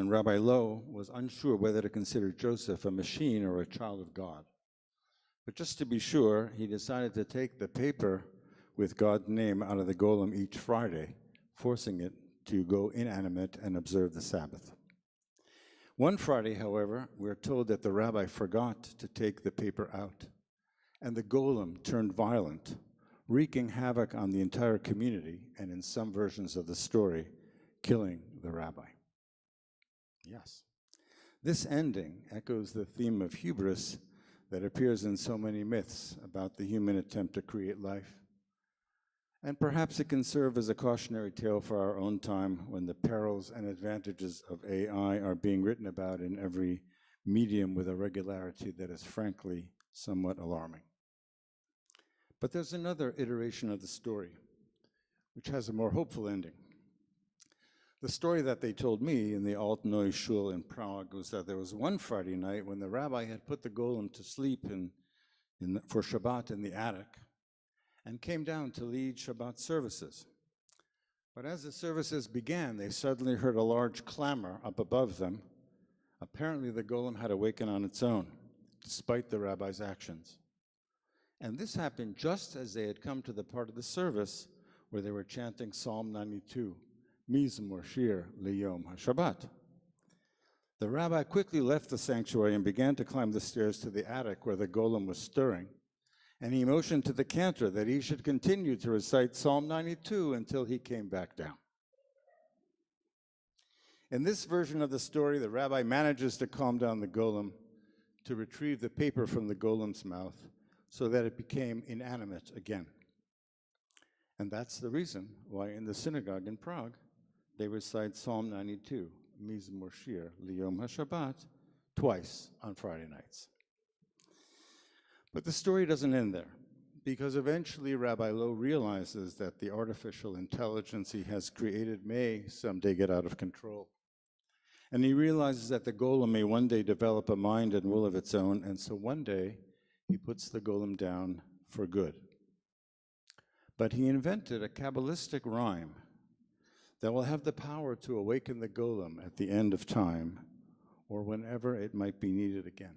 Speaker 1: Rabbi Low was unsure whether to consider Joseph a machine or a child of God. But just to be sure, he decided to take the paper with God's name out of the golem each Friday, forcing it to go inanimate and observe the Sabbath. One Friday, however, we're told that the rabbi forgot to take the paper out, and the golem turned violent, wreaking havoc on the entire community, and in some versions of the story, killing the rabbi. Yes. This ending echoes the theme of hubris that appears in so many myths about the human attempt to create life. And perhaps it can serve as a cautionary tale for our own time when the perils and advantages of AI are being written about in every medium with a regularity that is frankly somewhat alarming. But there's another iteration of the story, which has a more hopeful ending. The story that they told me in the Alt-Neu Shul in Prague was that there was one Friday night when the rabbi had put the golem to sleep for Shabbat in the attic and came down to lead Shabbat services. But as the services began, they suddenly heard a large clamor up above them. Apparently, the golem had awakened on its own, despite the rabbi's actions. And this happened just as they had come to the part of the service where they were chanting Psalm 92, Mizmor Shir Liyom HaShabbat. The rabbi quickly left the sanctuary and began to climb the stairs to the attic where the golem was stirring, and he motioned to the cantor that he should continue to recite Psalm 92 until he came back down. In this version of the story, the rabbi manages to calm down the golem, to retrieve the paper from the golem's mouth so that it became inanimate again. And that's the reason why in the synagogue in Prague, they recite Psalm 92, Mizmor Shir Liyom HaShabbat, twice on Friday nights. But the story doesn't end there, because eventually Rabbi Low realizes that the artificial intelligence he has created may someday get out of control. And he realizes that the golem may one day develop a mind and will of its own, and so one day he puts the golem down for good. But he invented a Kabbalistic rhyme that will have the power to awaken the golem at the end of time or whenever it might be needed again.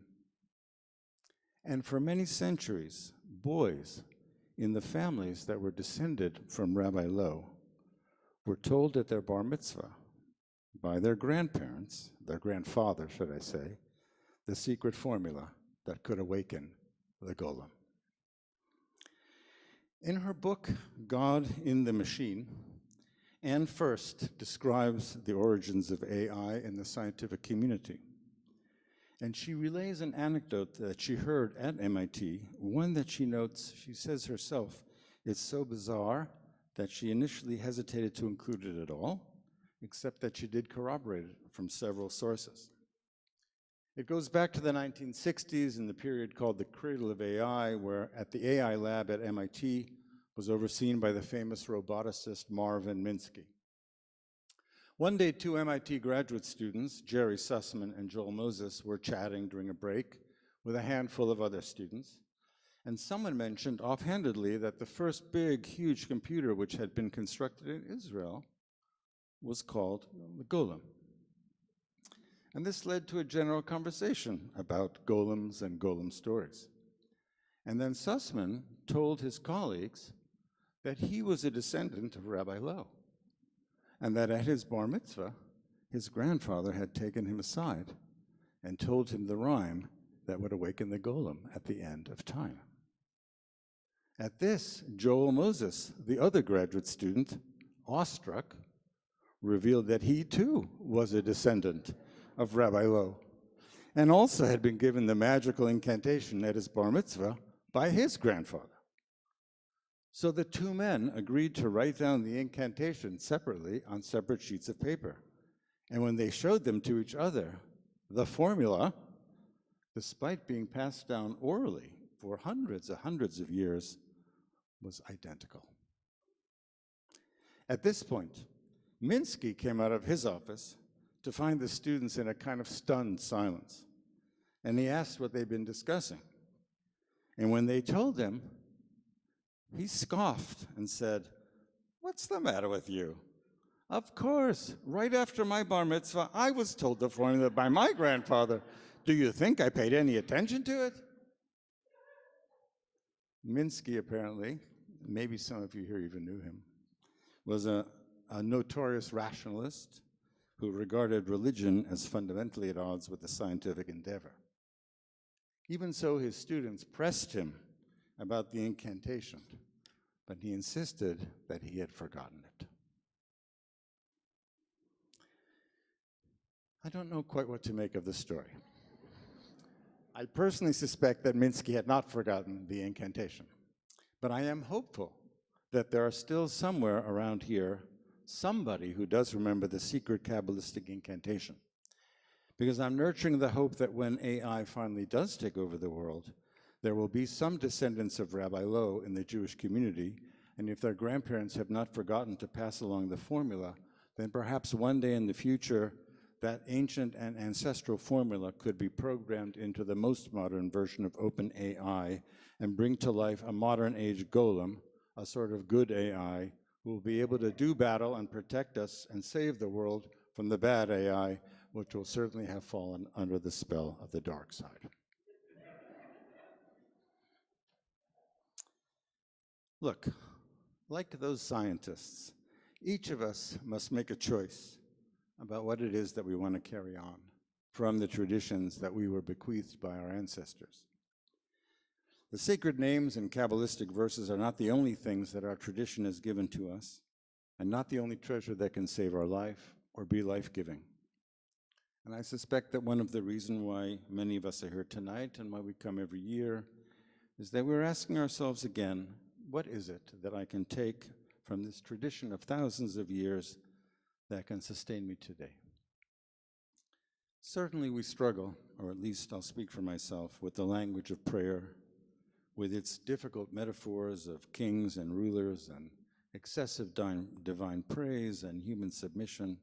Speaker 1: And for many centuries, boys in the families that were descended from Rabbi Low were told at their bar mitzvah by their grandparents, their grandfather, should I say, the secret formula that could awaken the golem. In her book, God in the Machine, Anne first describes the origins of AI in the scientific community. And she relays an anecdote that she heard at MIT, one that she notes, she says herself, is so bizarre that she initially hesitated to include it at all, except that she did corroborate it from several sources. It goes back to the 1960s in the period called the cradle of AI, where at the AI lab at MIT was overseen by the famous roboticist Marvin Minsky. One day, two MIT graduate students, Jerry Sussman and Joel Moses, were chatting during a break with a handful of other students, and someone mentioned offhandedly that the first big, huge computer which had been constructed in Israel was called the Golem. And this led to a general conversation about golems and golem stories. And then Sussman told his colleagues that he was a descendant of Rabbi Lowe, and that at his bar mitzvah, his grandfather had taken him aside and told him the rhyme that would awaken the golem at the end of time. At this, Joel Moses, the other graduate student, awestruck, revealed that he too was a descendant of Rabbi Lowe, and also had been given the magical incantation at his bar mitzvah by his grandfather. So the two men agreed to write down the incantation separately on separate sheets of paper. And when they showed them to each other, the formula, despite being passed down orally for hundreds of years, was identical. At this point, Minsky came out of his office to find the students in a kind of stunned silence. And he asked what they'd been discussing. And when they told him, he scoffed and said, "What's the matter with you? Of course, right after my bar mitzvah, I was told the formula by my grandfather. Do you think I paid any attention to it?" Minsky, apparently, maybe some of you here even knew him, was a notorious rationalist who regarded religion as fundamentally at odds with the scientific endeavor. Even so, his students pressed him about the incantation, but he insisted that he had forgotten it. I don't know quite what to make of this story. I personally suspect that Minsky had not forgotten the incantation, but I am hopeful that there are still somewhere around here somebody who does remember the secret Kabbalistic incantation, because I'm nurturing the hope that when AI finally does take over the world, there will be some descendants of Rabbi Lowe in the Jewish community, and if their grandparents have not forgotten to pass along the formula, then perhaps one day in the future, that ancient and ancestral formula could be programmed into the most modern version of OpenAI and bring to life a modern age golem, a sort of good AI, who will be able to do battle and protect us and save the world from the bad AI, which will certainly have fallen under the spell of the dark side. Look, like those scientists, each of us must make a choice about what it is that we want to carry on from the traditions that we were bequeathed by our ancestors. The sacred names and Kabbalistic verses are not the only things that our tradition has given to us, and not the only treasure that can save our life or be life-giving. And I suspect that one of the reasons why many of us are here tonight and why we come every year is that we're asking ourselves again, what is it that I can take from this tradition of thousands of years that can sustain me today? Certainly we struggle, or at least I'll speak for myself, with the language of prayer, with its difficult metaphors of kings and rulers and excessive divine praise and human submission,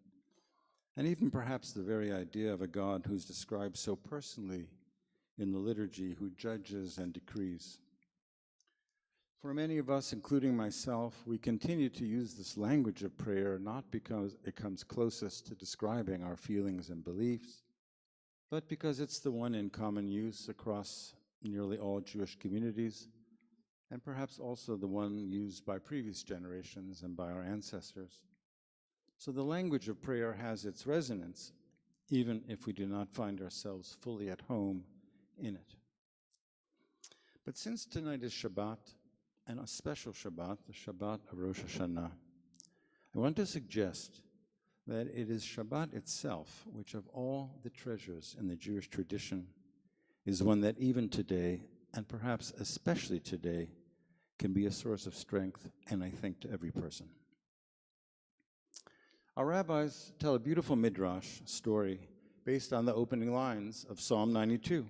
Speaker 1: and even perhaps the very idea of a God who's described so personally in the liturgy, who judges and decrees. For many of us, including myself, we continue to use this language of prayer not because it comes closest to describing our feelings and beliefs, but because it's the one in common use across nearly all Jewish communities, and perhaps also the one used by previous generations and by our ancestors. So the language of prayer has its resonance, even if we do not find ourselves fully at home in it. But since tonight is Shabbat, and a special Shabbat, the Shabbat of Rosh HaShanah, I want to suggest that it is Shabbat itself, which of all the treasures in the Jewish tradition, is one that even today, and perhaps especially today, can be a source of strength, and I think to every person. Our rabbis tell a beautiful midrash story based on the opening lines of Psalm 92,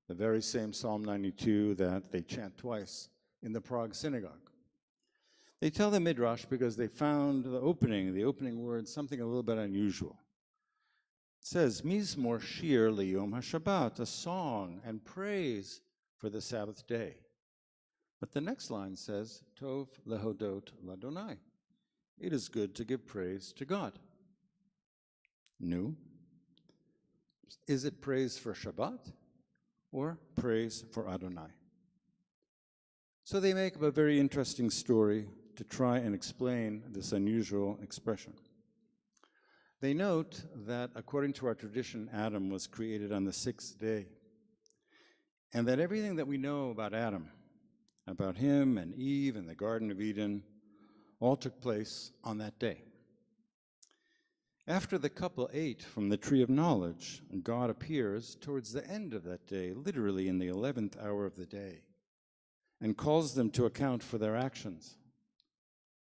Speaker 1: the very same Psalm 92 that they chant twice in the Prague synagogue. They tell the midrash because they found the opening words, something a little bit unusual. It says, Mizmor shir liyom haShabbat, a song and praise for the Sabbath day. But the next line says, Tov lehodot ladonai. It is good to give praise to God. New. Is it praise for Shabbat or praise for Adonai? So they make up a very interesting story to try and explain this unusual expression. They note that according to our tradition, Adam was created on the sixth day, and that everything that we know about Adam, about him and Eve and the Garden of Eden, all took place on that day. After the couple ate from the tree of knowledge, God appears towards the end of that day, literally in the 11th hour of the day, and calls them to account for their actions.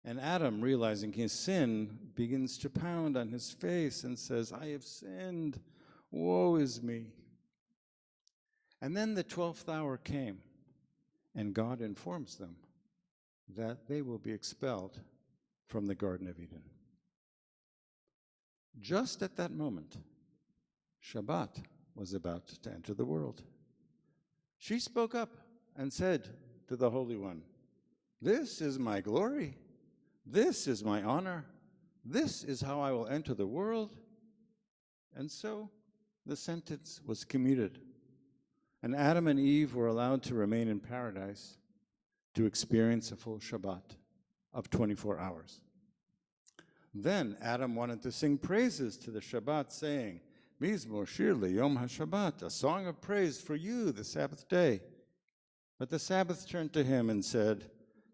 Speaker 1: And Adam, realizing his sin, begins to pound on his face and says, I have sinned, woe is me. And then the 12th hour came, and God informs them that they will be expelled from the Garden of Eden. Just at that moment, Shabbat was about to enter the world. She spoke up and said to the Holy One, this is my glory. This is my honor. This is how I will enter the world. And so the sentence was commuted, and Adam and Eve were allowed to remain in paradise to experience a full Shabbat of 24 hours. Then Adam wanted to sing praises to the Shabbat, saying, Mizmor shir liyom haShabbat, a song of praise for you, the Sabbath day. But the Sabbath turned to him and said,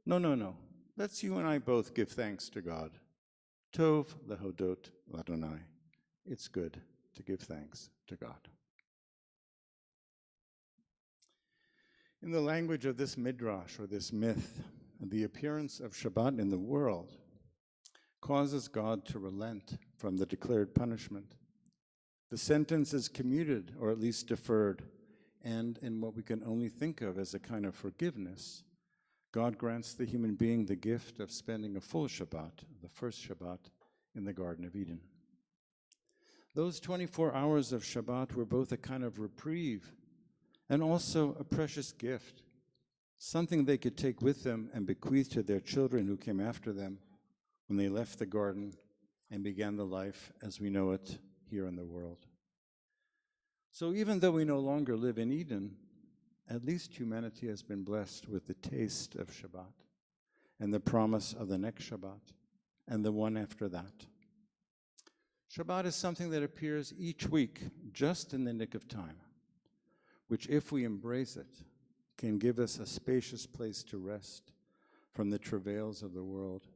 Speaker 1: No. Let's you and I both give thanks to God. Tov lehodot ladonai. It's good to give thanks to God. In the language of this midrash, or this myth, the appearance of Shabbat in the world causes God to relent from the declared punishment. The sentence is commuted, or at least deferred, and in what we can only think of as a kind of forgiveness, God grants the human being the gift of spending a full Shabbat, the first Shabbat, in the Garden of Eden. Those 24 hours of Shabbat were both a kind of reprieve and also a precious gift, something they could take with them and bequeath to their children who came after them when they left the garden and began the life as we know it here in the world. So even though we no longer live in Eden, at least humanity has been blessed with the taste of Shabbat and the promise of the next Shabbat and the one after that. Shabbat is something that appears each week just in the nick of time, which, if we embrace it, can give us a spacious place to rest from the travails of the world,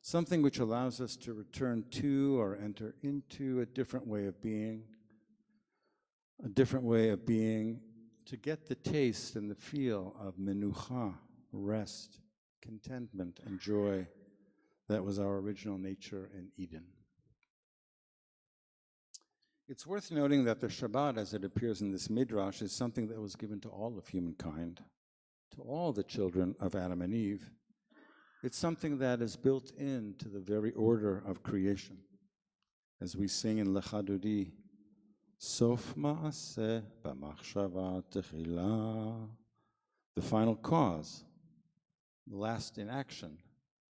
Speaker 1: something which allows us to return to or enter into a different way of being, to get the taste and the feel of menucha, rest, contentment, and joy that was our original nature in Eden. It's worth noting that the Shabbat, as it appears in this midrash, is something that was given to all of humankind, to all the children of Adam and Eve. It's something that is built into the very order of creation. As we sing in Lecha Dodi, Sof ma'aseh b'machshava techila, the final cause, the last in action,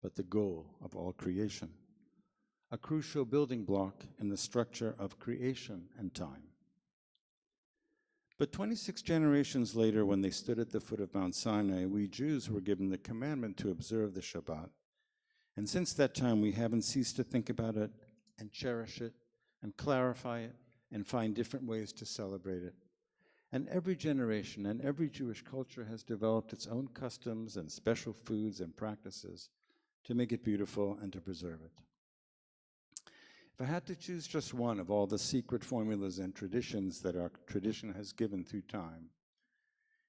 Speaker 1: but the goal of all creation. A crucial building block in the structure of creation and time. But 26 generations later, when they stood at the foot of Mount Sinai, we Jews were given the commandment to observe the Shabbat. And since that time, we haven't ceased to think about it and cherish it and clarify it and find different ways to celebrate it. And every generation and every Jewish culture has developed its own customs and special foods and practices to make it beautiful and to preserve it. If I had to choose just one of all the secret formulas and traditions that our tradition has given through time,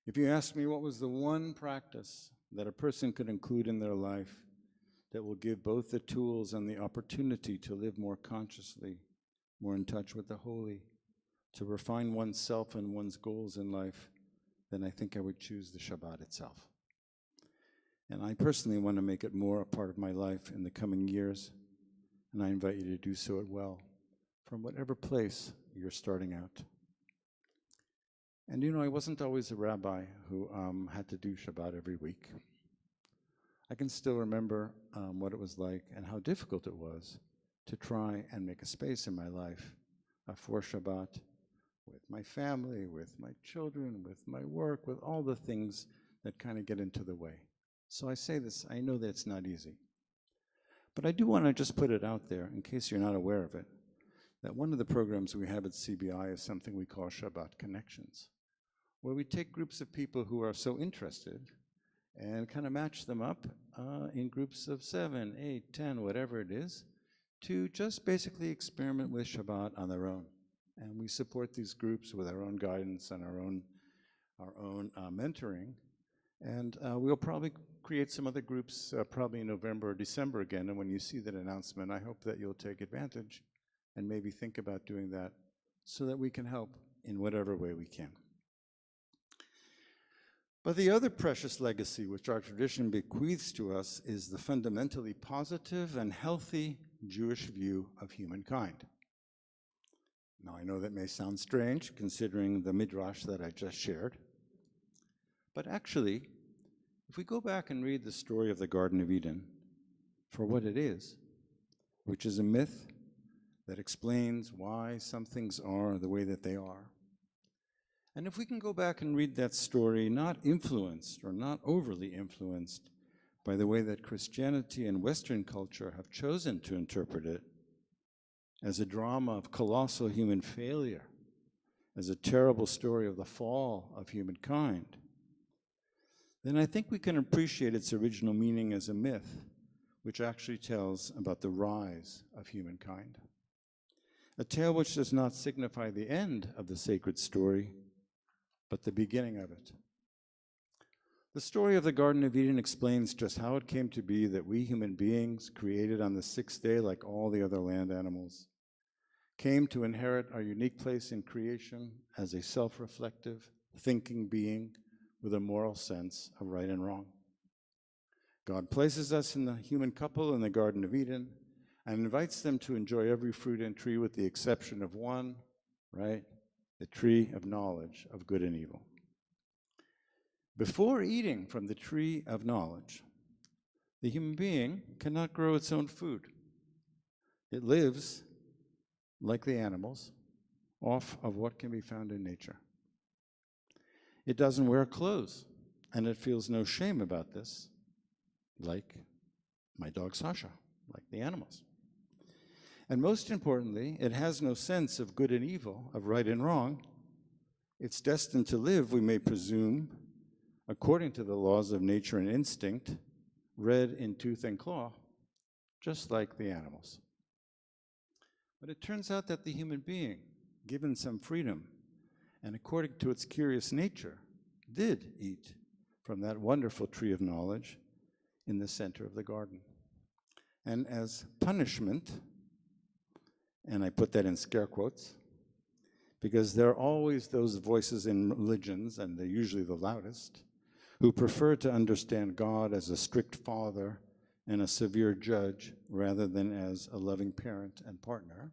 Speaker 1: if you asked me what was the one practice that a person could include in their life that will give both the tools and the opportunity to live more consciously, more in touch with the holy, to refine oneself and one's goals in life, then I think I would choose the Shabbat itself. And I personally want to make it more a part of my life in the coming years, and I invite you to do so as well, from whatever place you're starting out. And you know, I wasn't always a rabbi who had to do Shabbat every week. I can still remember what it was like and how difficult it was to try and make a space in my life for Shabbat, with my family, with my children, with my work, with all the things that kind of get into the way. So I say this, I know that it's not easy. But I do want to just put it out there, in case you're not aware of it, that one of the programs we have at CBI is something we call Shabbat Connections, where we take groups of people who are so interested and kind of match them up in groups of 7, 8, 10, whatever it is, to just basically experiment with Shabbat on their own. And we support these groups with our own guidance and our own mentoring. And we'll probably create some other groups probably in November or December again. And when you see that announcement, I hope that you'll take advantage and maybe think about doing that so that we can help in whatever way we can. But the other precious legacy which our tradition bequeaths to us is the fundamentally positive and healthy Jewish view of humankind. Now, I know that may sound strange considering the midrash that I just shared, but actually, if we go back and read the story of the Garden of Eden for what it is, which is a myth that explains why some things are the way that they are, and if we can go back and read that story not influenced or not overly influenced by the way that Christianity and Western culture have chosen to interpret it, as a drama of colossal human failure, as a terrible story of the fall of humankind, then I think we can appreciate its original meaning as a myth, which actually tells about the rise of humankind. A tale which does not signify the end of the sacred story, but the beginning of it. The story of the Garden of Eden explains just how it came to be that we human beings, created on the sixth day like all the other land animals, came to inherit our unique place in creation as a self-reflective, thinking being with a moral sense of right and wrong. God places us in the human couple in the Garden of Eden and invites them to enjoy every fruit and tree with the exception of one, right? The tree of knowledge of good and evil. Before eating from the tree of knowledge, the human being cannot grow its own food. It lives, like the animals, off of what can be found in nature. It doesn't wear clothes, and it feels no shame about this, like my dog Sasha, like the animals. And most importantly, it has no sense of good and evil, of right and wrong. It's destined to live, we may presume, according to the laws of nature and instinct, red in tooth and claw, just like the animals. But it turns out that the human being, given some freedom, and according to its curious nature, did eat from that wonderful tree of knowledge in the center of the garden. And as punishment, and I put that in scare quotes, because there are always those voices in religions, and they're usually the loudest, who prefer to understand God as a strict father and a severe judge rather than as a loving parent and partner.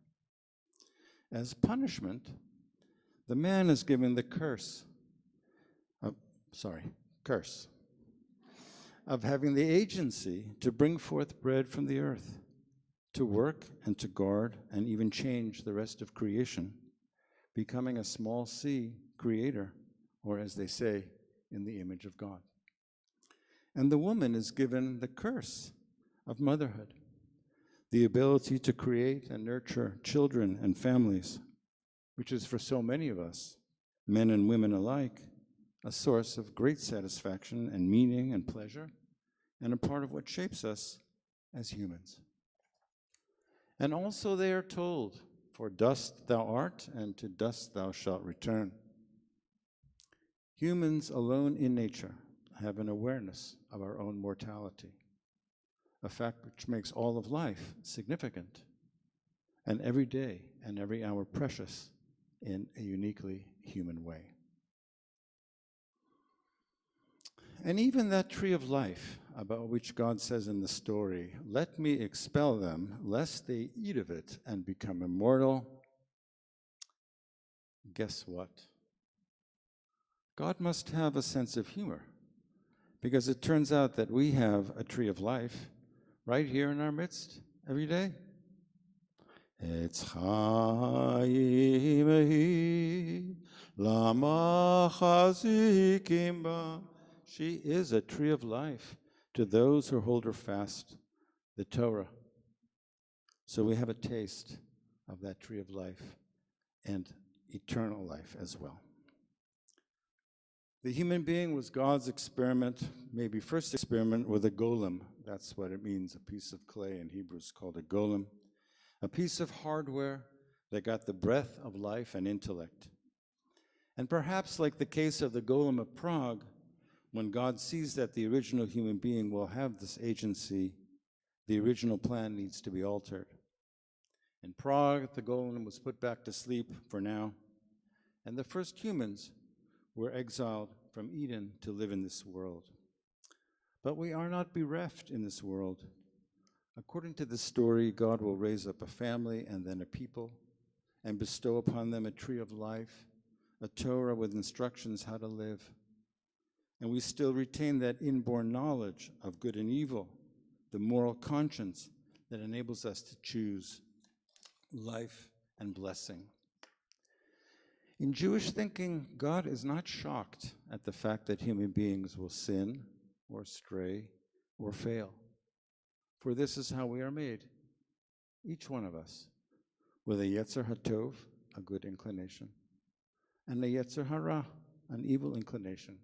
Speaker 1: As punishment, the man is given the curse of having the agency to bring forth bread from the earth, to work and to guard and even change the rest of creation, becoming a small c creator, or as they say, in the image of God. And the woman is given the curse of motherhood, the ability to create and nurture children and families, which is for so many of us, men and women alike, a source of great satisfaction and meaning and pleasure, and a part of what shapes us as humans. And also they are told, for dust thou art, and to dust thou shalt return. Humans alone in nature have an awareness of our own mortality, a fact which makes all of life significant, and every day and every hour precious in a uniquely human way. And even that tree of life, about which God says in the story, "Let me expel them, lest they eat of it and become immortal." Guess what? God must have a sense of humor, because it turns out that we have a tree of life right here in our midst every day. Etz chayim hi, lama chazikim ba. She is a tree of life to those who hold her fast, the Torah. So we have a taste of that tree of life and eternal life as well. The human being was God's experiment, maybe first experiment with a golem. That's what it means, a piece of clay in Hebrew is called a golem. A piece of hardware that got the breath of life and intellect. And perhaps like the case of the golem of Prague, when God sees that the original human being will have this agency, the original plan needs to be altered. In Prague, the golem was put back to sleep for now, and the first humans were exiled from Eden to live in this world. But we are not bereft in this world. According to the story, God will raise up a family and then a people and bestow upon them a tree of life, a Torah with instructions how to live. And we still retain that inborn knowledge of good and evil, the moral conscience that enables us to choose life and blessing. In Jewish thinking, God is not shocked at the fact that human beings will sin or stray or fail. For this is how we are made, each one of us, with a Yetzer HaTov, a good inclination, and a Yetzer Hara, an evil inclination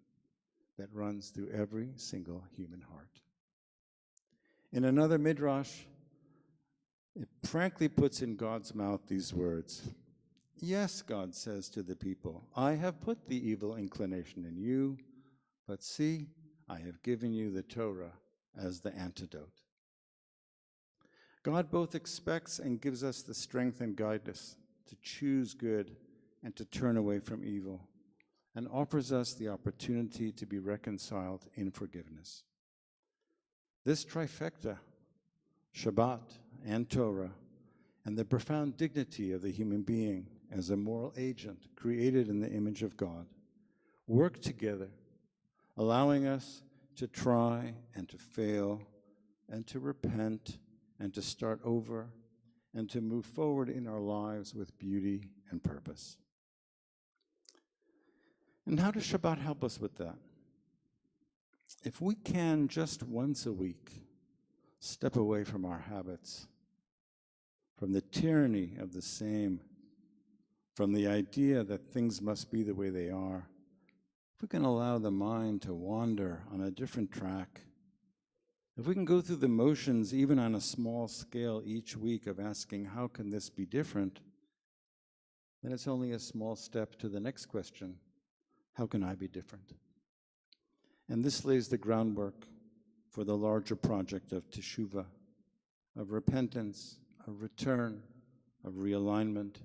Speaker 1: that runs through every single human heart. In another midrash, it frankly puts in God's mouth these words. Yes, God says to the people, I have put the evil inclination in you, but see, I have given you the Torah as the antidote. God both expects and gives us the strength and guidance to choose good and to turn away from evil, and offers us the opportunity to be reconciled in forgiveness. This trifecta, Shabbat and Torah, and the profound dignity of the human being as a moral agent created in the image of God, work together, allowing us to try and to fail and to repent and to start over and to move forward in our lives with beauty and purpose. And how does Shabbat help us with that? If we can just once a week step away from our habits, from the tyranny of the same, from the idea that things must be the way they are, if we can allow the mind to wander on a different track, if we can go through the motions even on a small scale each week of asking, how can this be different, then it's only a small step to the next question, how can I be different? And this lays the groundwork for the larger project of teshuvah, of repentance, of return, of realignment,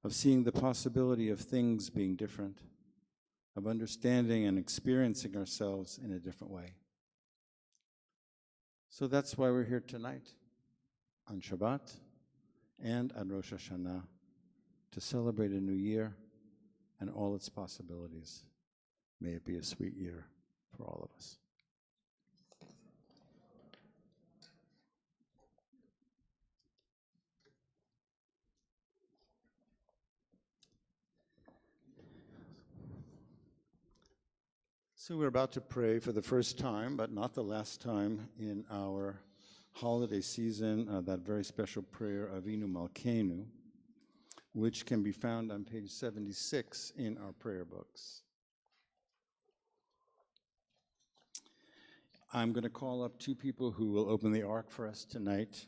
Speaker 1: of seeing the possibility of things being different, of understanding and experiencing ourselves in a different way. So that's why we're here tonight on Shabbat and on Rosh HaShanah to celebrate a new year and all its possibilities. May it be a sweet year for all of us. So we're about to pray for the first time, but not the last time, in our holiday season, that very special prayer, Avinu Malkeinu, which can be found on page 76 in our prayer books. I'm going to call up two people who will open the ark for us tonight.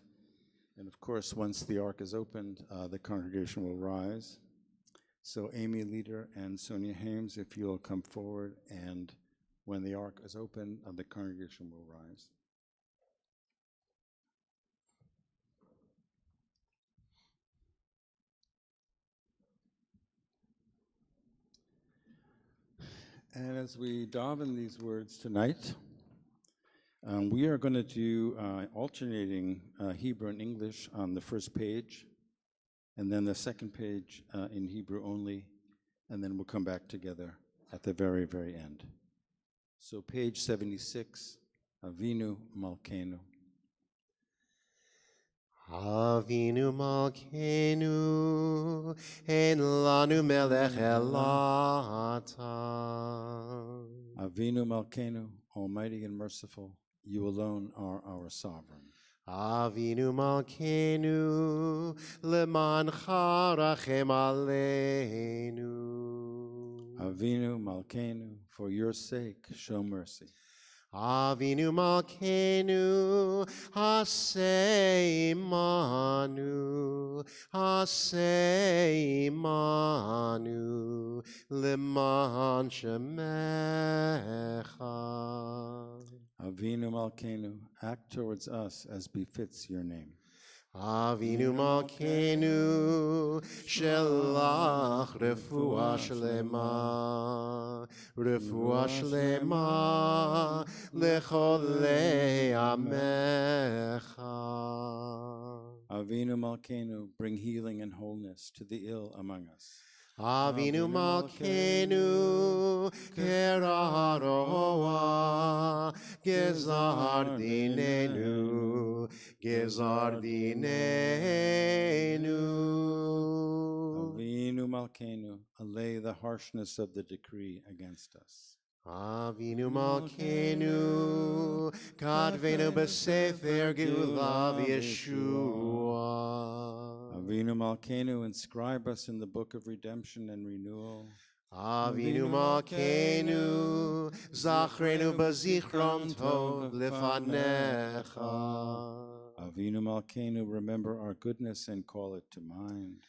Speaker 1: And of course, once the ark is opened, the congregation will rise. So Amy Leader and Sonia Hames, if you'll come forward, and when the ark is open, the congregation will rise. And as we daven these words tonight, we are going to do alternating Hebrew and English on the first page, and then the second page in Hebrew only, and then we'll come back together at the very, very end. So page 76, Avinu Malkeinu.
Speaker 2: Avinu Malkeinu, en lanu melech elata.
Speaker 1: Avinu Malkeinu, almighty and merciful, you alone are our sovereign.
Speaker 2: Avinu Malkeinu, leman charachem aleinu.
Speaker 1: Avinu Malkeinu, for your sake, show mercy.
Speaker 2: Avinu Malkeinu, hasei imanu, hasei imanu, leman shemecha.
Speaker 1: Avinu Malkeinu, act towards us as befits your name.
Speaker 2: Avinu Malkeinu, shelach refuah shlema, refuah shlema, lecholei amecha.
Speaker 1: Avinu Malkeinu, bring healing and wholeness to the ill among us.
Speaker 2: Avinu Malkeinu, kera roa, gezar dinenu, gezar dinenu.
Speaker 1: Avinu Malkeinu, allay the harshness of the decree against us.
Speaker 2: Avinu Malkeinu, kadvenu b'sefer geula v'yeshua.
Speaker 1: Avinu Malkeinu, inscribe us in the book of redemption and renewal.
Speaker 2: Avinu Malkeinu, zachrenu b'zichron tov lefanecha.
Speaker 1: Avinu Malkeinu, remember our goodness and call it to mind.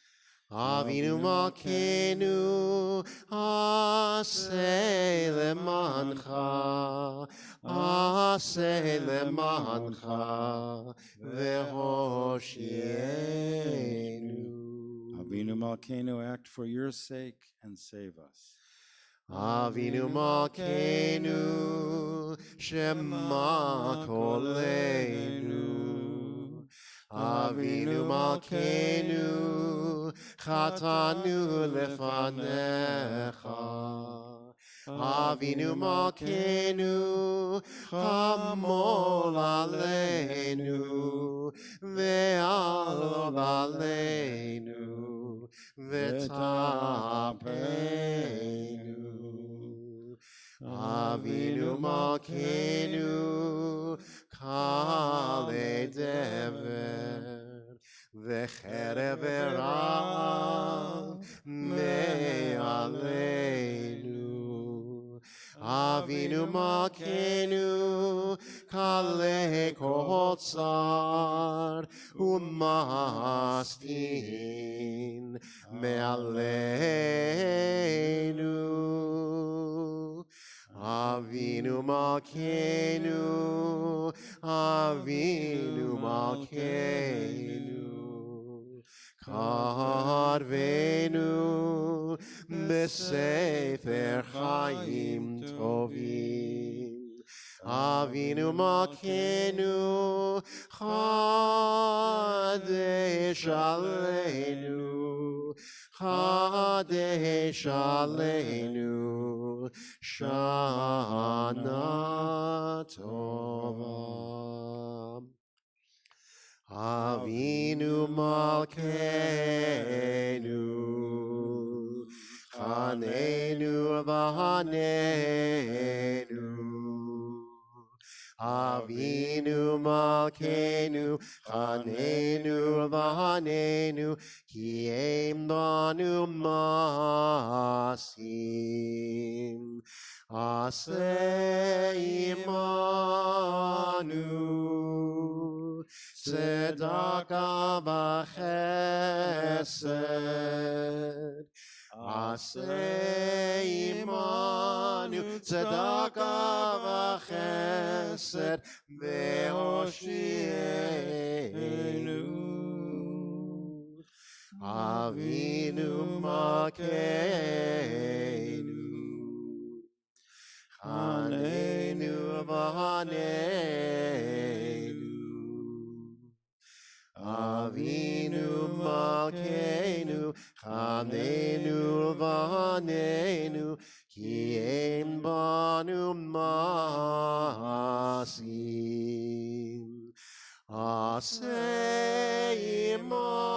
Speaker 2: Avinu Malkeinu, aseh lemancha, aseh lemancha, ve'hoshienu.
Speaker 1: Avinu Malkeinu, act for your sake and save us.
Speaker 2: Avinu Malkeinu, shema koleinu. Avinu Malkeinu, chatanu lefanecha. Avinu Malkeinu, chamol aleinu, ve'alod aleinu, ve'tapeinu. Avinu Malkeinu, kale dever, ve'cherev erav me'aleinu. Avinu Malkeinu, kale kotzar, umastin me'aleinu. Avinu Malkeinu, Avinu Malkeinu, kadvenu b'sefer chayim tovim. Avinu Malkeinu, chadesh aleinu, chadesh aleinu, Shana Tova. Avinu Malkeinu, Chanenu v'hanenu, Avinu Malkeinu, Chanenu V'Hanenu, Ki Ein Banu Masim. Aseh Imanu, Tzedakah v'Chesed. Aseh Imanu, Tzedakah v'Chesed, Ve'Hoshienu. Avinu Malkeinu, Chanenu v'Hanenu. Avinu Malkeinu, Chanenu v'Hanenu, Ki Ein Banu Masim. Aseh Imanu,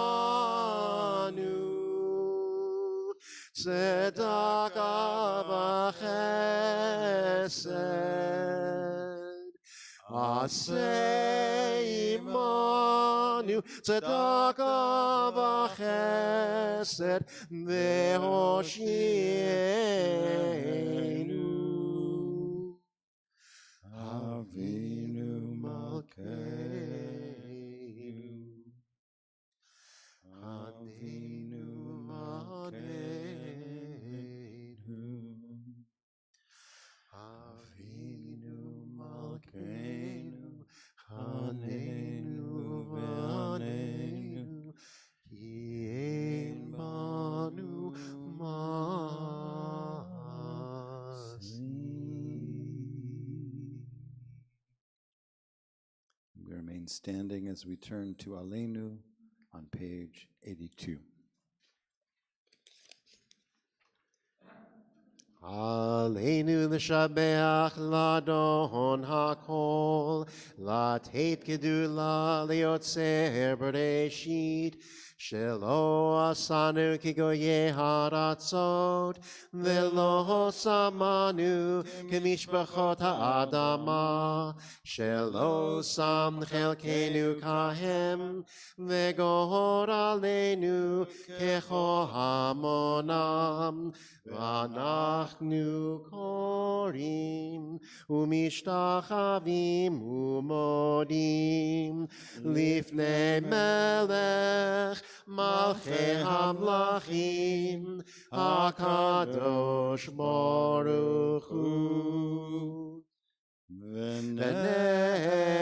Speaker 2: Tzedakah v'Chesed. Aseh Imanu, Tzedakah v'Chesed, Ve'Hoshienu.
Speaker 1: Avinu Malkeinu,
Speaker 2: Avinu Malkeinu, Avinu Malkeinu, Chanenu v'Hanenu, Ki Ein Banu Masim.
Speaker 1: We remain standing as we turn to Aleinu on page 82.
Speaker 2: Aleinu l'shabeach l'adon hakol, l'teit gedula liotzer bereshit, shelo asanu kigoye haratzot, velo samanu kemishpachot ha'adama, shelo sam chelkenu kahem, vegor aleinu kecho hamonam, ואנחנו קוראים ומשתחווים ומודים לפני מלך מלכי המלכים הקדוש ברוך הוא.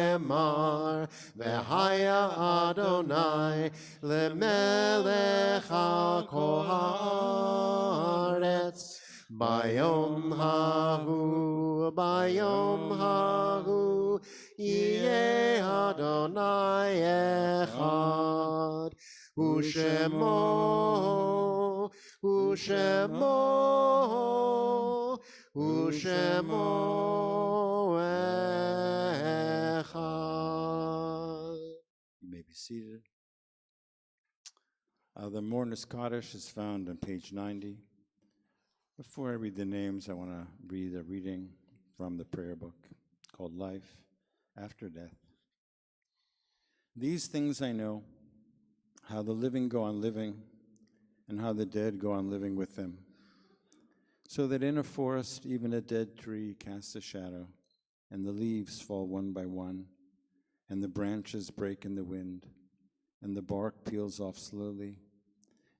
Speaker 2: ונאמר והיה אדוני למלך על כל הארץ ביום ההוא יהיה אדוני אחד ושמו אחד.
Speaker 1: You may be seated. The Mourner's Kaddish is found on page 90. Before I read the names, I want to read a reading from the prayer book called Life After Death. These things I know, how the living go on living, and how the dead go on living with them. So that in a forest, even a dead tree casts a shadow, and the leaves fall one by one, and the branches break in the wind, and the bark peels off slowly,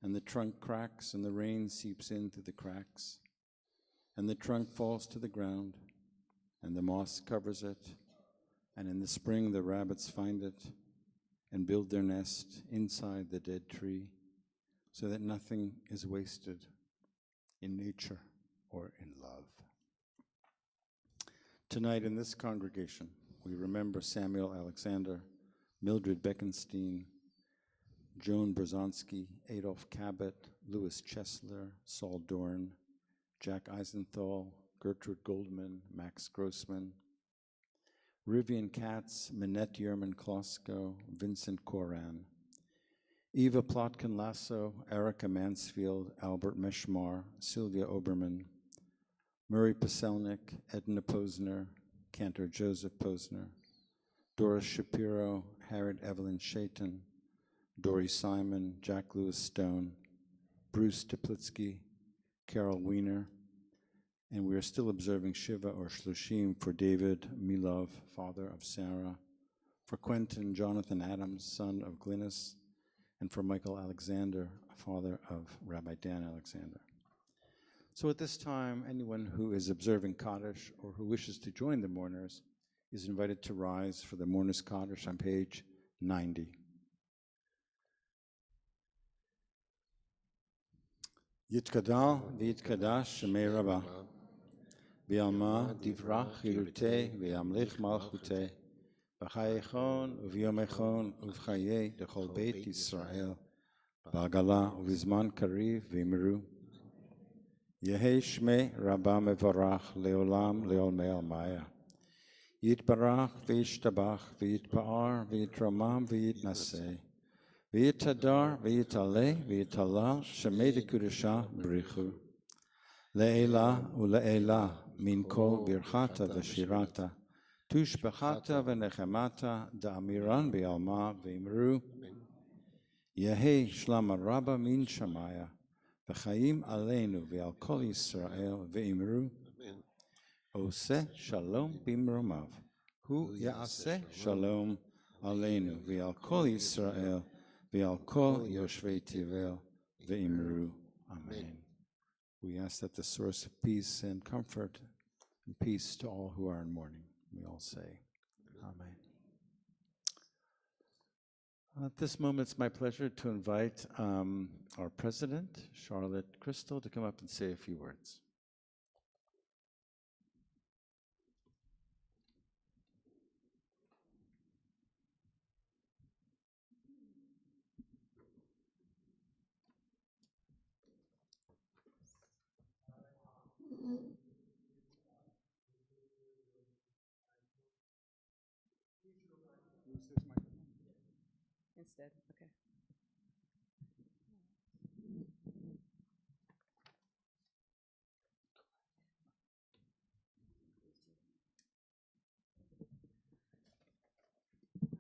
Speaker 1: and the trunk cracks, and the rain seeps in through the cracks, and the trunk falls to the ground, and the moss covers it, and in the spring the rabbits find it, and build their nest inside the dead tree, so that nothing is wasted in nature or in love. Tonight in this congregation, we remember Samuel Alexander, Mildred Beckenstein, Joan Brzezinski, Adolf Cabot, Louis Chesler, Saul Dorn, Jack Eisenthal, Gertrude Goldman, Max Grossman, Rivian Katz, Minette Yerman Klosko, Vincent Koran, Eva Plotkin-Lasso, Erica Mansfield, Albert Meshmar, Sylvia Oberman, Murray Paselnik, Edna Posner, Cantor Joseph Posner, Doris Shapiro, Harriet Evelyn Shaitan, Dory Simon, Jack Lewis Stone, Bruce Teplitsky, Carol Wiener, and we are still observing Shiva or Shloshim for David Milov, father of Sarah, for Quentin Jonathan Adams, son of Glynis, and for Michael Alexander, father of Rabbi Dan Alexander. So at this time, anyone who is observing Kaddish or who wishes to join the mourners is invited to rise for the mourners' Kaddish on page 90. Yitkadal v'yitkadash shemei Rabbah, v'yalma divrach chilutei v'yamlich malchutei, v'chayechon uv'yomechon uv'chayei dechol beit Yisrael, ba'agala uv'zman kariv v'imru. Yehei shmei Rabbah mevorach leolam leolmei almaya. Yitbarach v'yishtabach v'yitpa'ar v'yitramam v'yitnaseh. V'yitadar v'yitaleh v'yitalal shemei dekudesha b'richu. Le'ela u'le'ela min kol birchata v'shirata. Tushbechata v'nechemata da'amiran b'yalma v'imru. Yehei shlama rabba min shamaya. V'chayim aleinu v'al kol Yisrael v'imru. Oseh shalom b'imromav. Hu ya'aseh shalom aleinu v'al kol Yisrael v'al kol yoshvei Tevel v'imru. Amen. We ask that the source of peace and comfort and peace to all who are in mourning. We all say, Amen. At this moment, it's my pleasure to invite our president, Charlotte Crystal, to come up and say a few words.
Speaker 4: Instead, okay.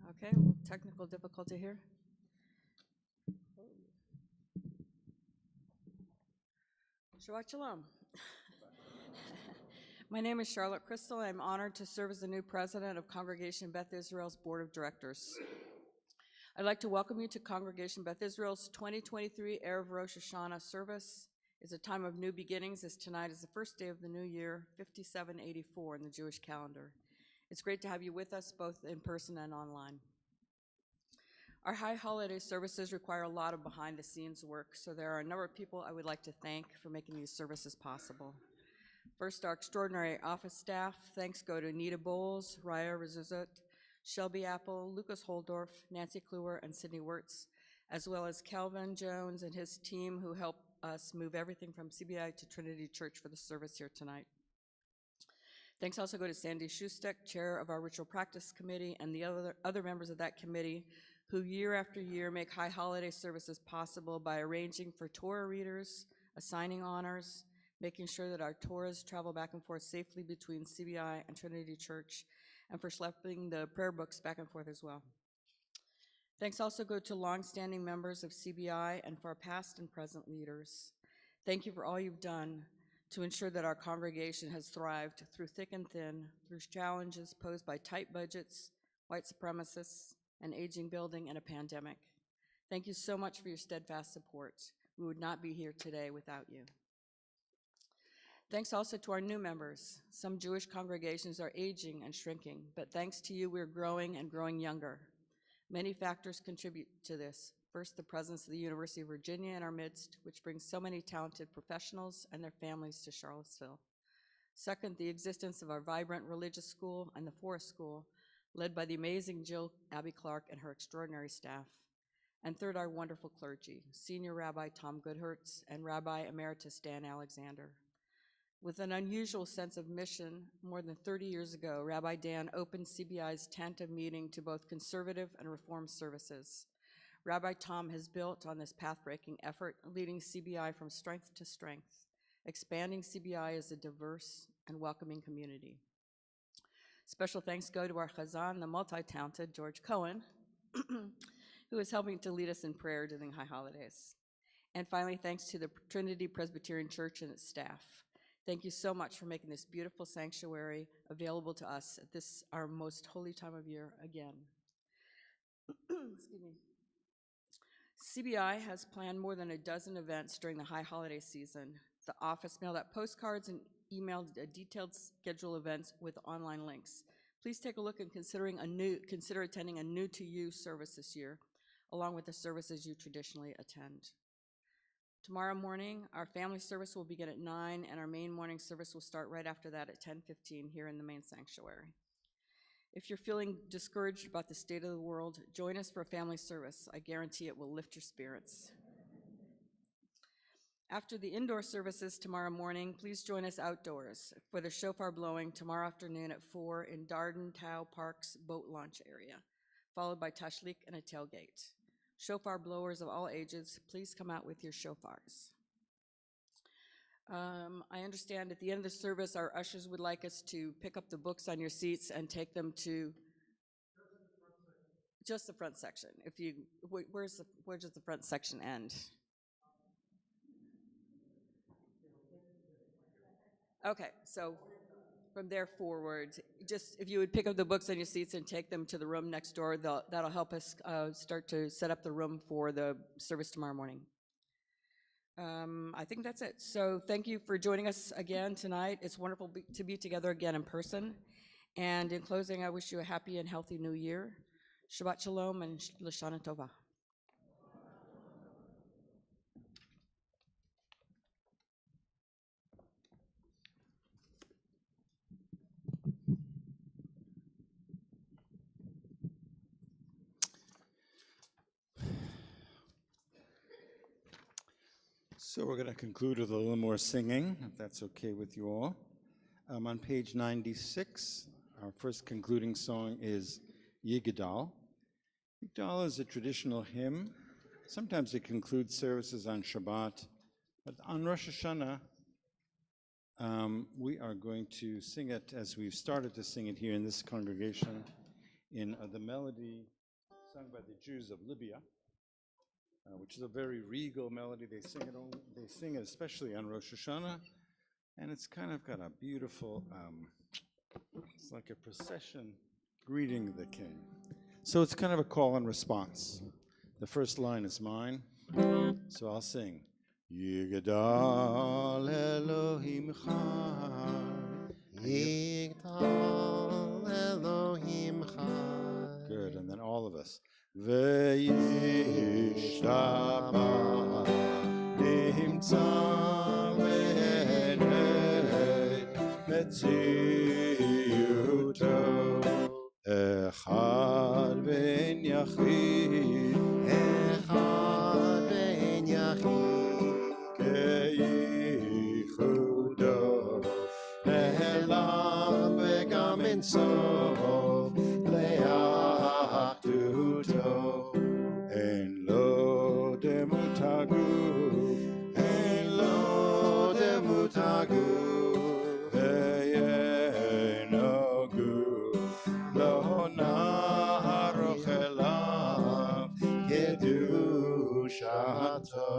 Speaker 4: Okay, well, technical difficulty here. Shabbat Shalom. My name is Charlotte Crystal. I'm honored to serve as the new president of Congregation Beth Israel's Board of Directors. I'd like to welcome you to Congregation Beth Israel's 2023 Erev Rosh HaShanah service. It's a time of new beginnings, as tonight is the first day of the new year, 5784 in the Jewish calendar. It's great to have you with us, both in person and online. Our high holiday services require a lot of behind-the-scenes work, so there are a number of people I would like to thank for making these services possible. First, our extraordinary office staff. Thanks go to Nita Bowles, Raya Razuzot, Shelby Apple, Lucas Holdorf, Nancy Kluwer, and Sydney Wirtz, as well as Calvin Jones and his team who helped us move everything from CBI to Trinity Church for the service here tonight. Thanks also go to Sandy Shustek, chair of our Ritual Practice Committee, and the other members of that committee who year after year make high holiday services possible by arranging for Torah readers, assigning honors, making sure that our Torahs travel back and forth safely between CBI and Trinity Church, and for schlepping the prayer books back and forth as well. Thanks also go to longstanding members of CBI and for our past and present leaders. Thank you for all you've done to ensure that our congregation has thrived through thick and thin, through challenges posed by tight budgets, white supremacists, an aging building, and a pandemic. Thank you so much for your steadfast support. We would not be here today without you. Thanks also to our new members. Some Jewish congregations are aging and shrinking, but thanks to you, we're growing and growing younger. Many factors contribute to this. First, the presence of the University of Virginia in our midst, which brings so many talented professionals and their families to Charlottesville. Second, the existence of our vibrant religious school and the Forest School, led by the amazing Jill Abby Clark and her extraordinary staff. And third, our wonderful clergy, Senior Rabbi Tom Goodhertz and Rabbi Emeritus Dan Alexander. With an unusual sense of mission, more than 30 years ago, Rabbi Dan opened CBI's tent of meeting to both conservative and reform services. Rabbi Tom has built on this path-breaking effort, leading CBI from strength to strength, expanding CBI as a diverse and welcoming community. Special thanks go to our Chazan, the multi-talented George Cohen, who is helping to lead us in prayer during high holidays. And finally, thanks to the Trinity Presbyterian Church and its staff. Thank you so much for making this beautiful sanctuary available to us at this, our most holy time of year again. Excuse me. CBI has planned more than a dozen events during the high holiday season. The office mailed out postcards and emailed a detailed schedule of events with online links. Please take a look and consider attending a new to you service this year, along with the services you traditionally attend. Tomorrow morning, our family service will begin at 9, and our main morning service will start right after that at 10:15 here in the main sanctuary. If you're feeling discouraged about the state of the world, join us for a family service. I guarantee it will lift your spirits. After the indoor services tomorrow morning, please join us outdoors for the shofar blowing tomorrow afternoon at 4 in Darden Tau Park's boat launch area, followed by tashlik and a tailgate. Shofar blowers of all ages, please come out with your shofars. I understand at the end of the service, our ushers would like us to pick up the books on your seats and take them to just the front section. If you, where does the front section end? Okay, so from there forward, just if you would pick up the books on your seats and take them to the room next door, that'll help us start to set up the room for the service tomorrow morning. I think that's it. So thank you for joining us again tonight. It's wonderful to be together again in person. And in closing, I wish you a happy and healthy new year. Shabbat Shalom and L'Shana Tovah.
Speaker 1: So we're going to conclude with a little more singing, if that's okay with you all. On page 96, our first concluding song is Yigdal. Yigdal is a traditional hymn. Sometimes it concludes services on Shabbat, but on Rosh HaShanah, we are going to sing it as we've started to sing it here in this congregation in the melody sung by the Jews of Libya. Which is a very regal melody. They sing it especially on Rosh HaShanah, and it's kind of got a beautiful, it's like a procession greeting the king. So it's kind of a call and response. The first line is mine, so I'll sing. Yigdal Elohim Chai.
Speaker 2: Yigdal Elohim Chai.
Speaker 1: Good, and then all of us. Ve'yishtabah nimtza ve'enei metziyuto echad ve'en yachid
Speaker 2: Echad ve'en yachid
Speaker 1: ke'ichudo ne'elam ve'gam ensof le'achduto en lo demutaguf ve'yeno guf lo naharoch elav kedushato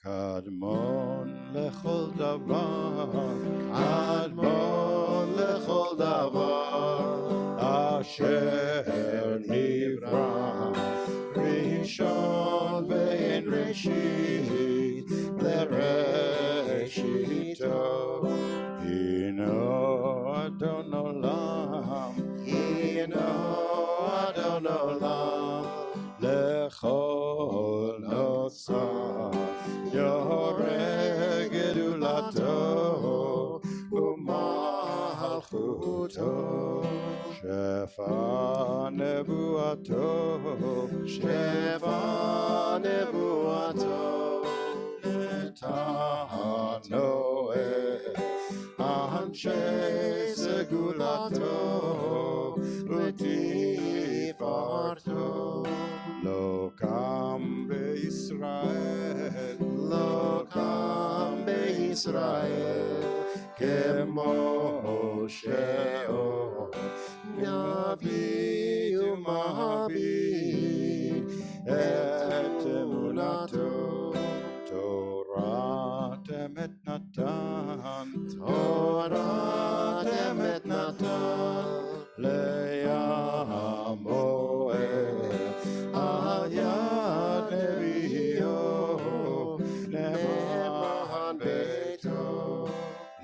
Speaker 1: kadmon lechol davar asher nivra rishon ve'en reshit lereshito hino adon olam lechol notzah yoreh gedulato umalchuto shefa nevuato letanoeh anshe segulato utifarto lo kam beYisrael kemo Sheo
Speaker 2: Navi umahabid et emunato.
Speaker 1: Torah temet natan,
Speaker 2: Torah temet natan le'amoel al yad nevio nemran beito.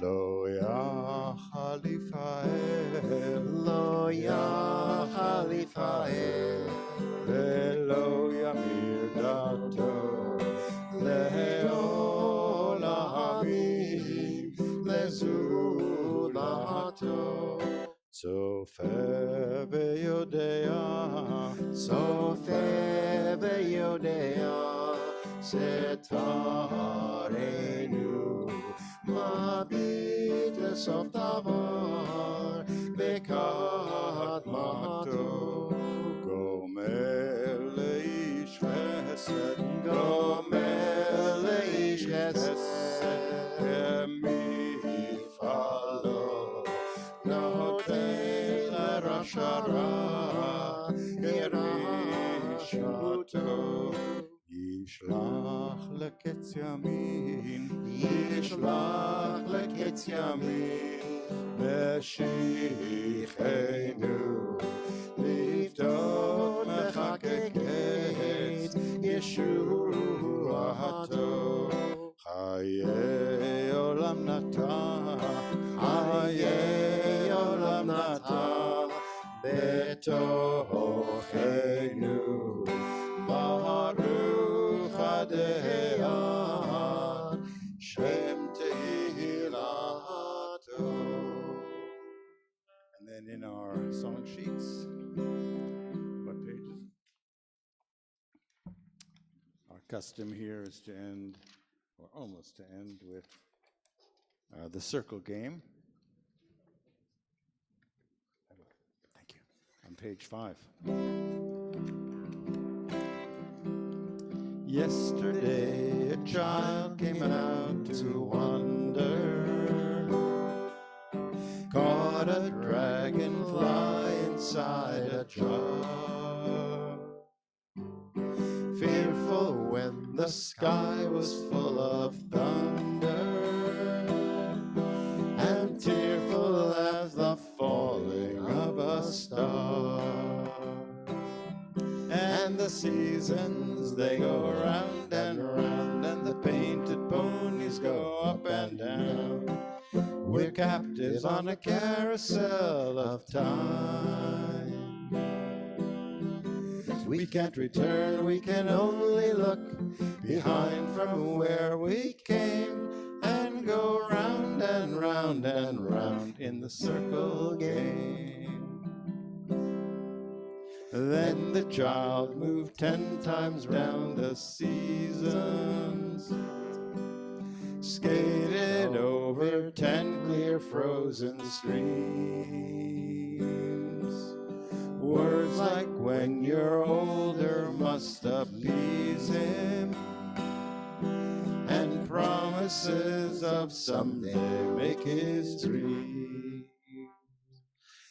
Speaker 1: lo yachal Yifa'el,
Speaker 2: Lo yachal Yifa'el
Speaker 1: velo yamir dato,
Speaker 2: le'olamim lezulato.
Speaker 1: Sofer veyodea,
Speaker 2: Sofer veyodea setarenu mabit lesof davar bekadmato.
Speaker 1: gomer leish chesed,
Speaker 2: Gomer leish chesed
Speaker 1: emifalo,
Speaker 2: notei lerashara irashuto.
Speaker 1: yishlach leketz yamin,
Speaker 2: Yishlach leketz yamin
Speaker 1: Meshichenu,
Speaker 2: Liftot mechakeket Yeshuato.
Speaker 1: Chaye olam nata,
Speaker 2: Haye olam nata betochenu Baruch Adonai Shem Tehilato.
Speaker 1: and then in our song sheets, what pages? Our custom here is to end, or almost to end, with the circle game. Thank you. On page 5. Yesterday a child came out to wander, caught a dragonfly inside a jar. Fearful when the sky was full of thunder, and tearful as the falling of a star. And the seasons, they go round and round, and the painted ponies go up and down. We're captives on a carousel of time. We can't return, we can only look behind from where we came, and go round and round and round in the circle game. Then the child moved 10 times round the seasons, skated over 10 clear frozen streams. Words like when you're older must appease him, and promises of someday make his dreams.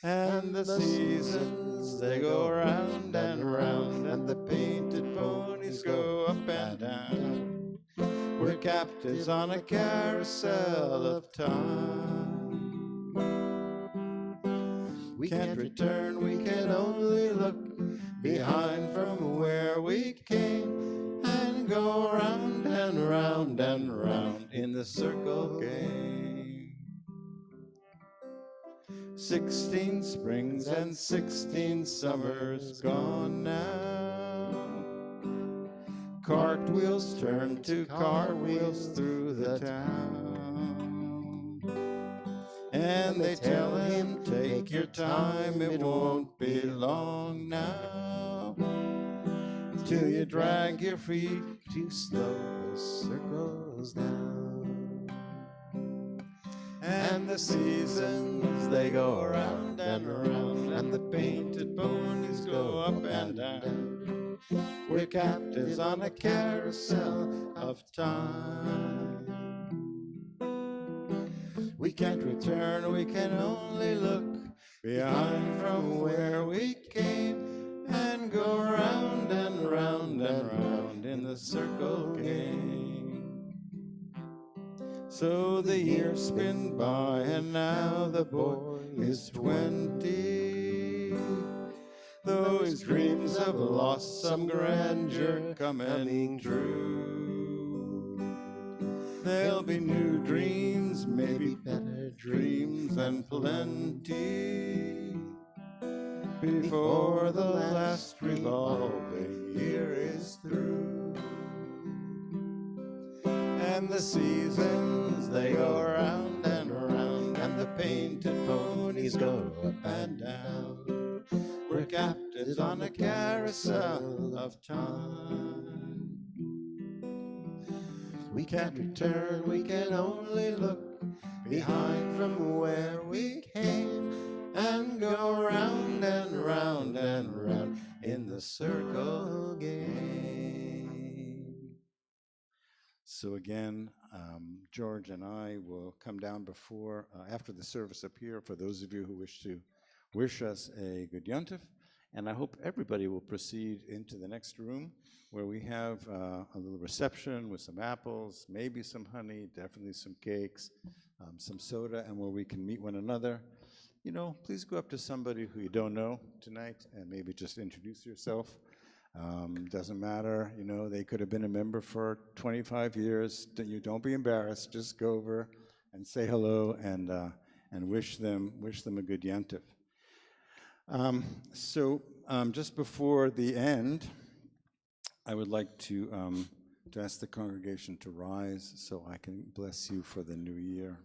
Speaker 1: And the seasons, they go round and round, and the painted ponies go up and down. We're captives on a carousel of time. We can't return, we can only look behind from where we came, and go round and round and round in the circle game. 16 springs and 16 summers gone now. Cartwheels turn to cartwheels through the town. And they tell him, take your time, it won't be long now, till you drag your feet
Speaker 2: Too slow, the circles down.
Speaker 1: And the seasons, they go around and around, and the painted ponies go up and down. We're captives on a carousel of time. We can't return, we can only look behind from where we came, and go round and round and round in the circle game. So the years spin by, and now the boy is 20. Though his dreams have lost some grandeur coming true, there'll be new dreams, maybe better dreams and plenty, before the last revolving year is through. And the seasons, they go round and round, and the painted ponies go up and down. We're captives on a carousel of time. We can't return, we can only look behind from where we came, and go round and round and round in the circle game. So again, George and I will come down before, after the service up here, for those of you who wish to wish us a good Yontif. And I hope everybody will proceed into the next room, where we have a little reception with some apples, maybe some honey, definitely some cakes, some soda, and where we can meet one another. You know, please go up to somebody who you don't know tonight and maybe just introduce yourself. Doesn't matter, you know, they could have been a member for 25 years. You don't be embarrassed. Just go over and say hello and wish them a good Yontif. Just before the end, I would like to ask the congregation to rise so I can bless you for the new year.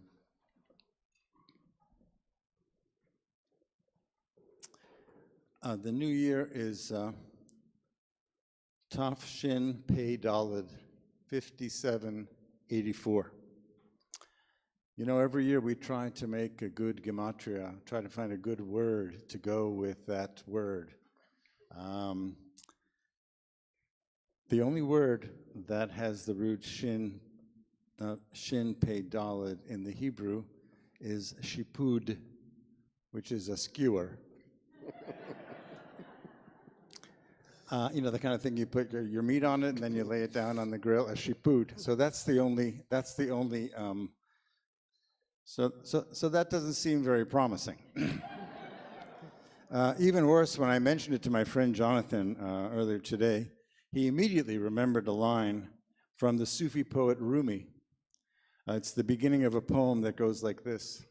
Speaker 1: The new year is Taf Shin Pei Daled 5784. You know, every year we try to make a good gematria, try to find a good word to go with that word. The only word that has the root shin pei daled in the Hebrew is shipud, which is a skewer. You know, the kind of thing you put your meat on it and then you lay it down on the grill, a shipud. So that's the only. So that doesn't seem very promising. Even worse, when I mentioned it to my friend Jonathan earlier today, he immediately remembered a line from the Sufi poet Rumi. It's the beginning of a poem that goes like this.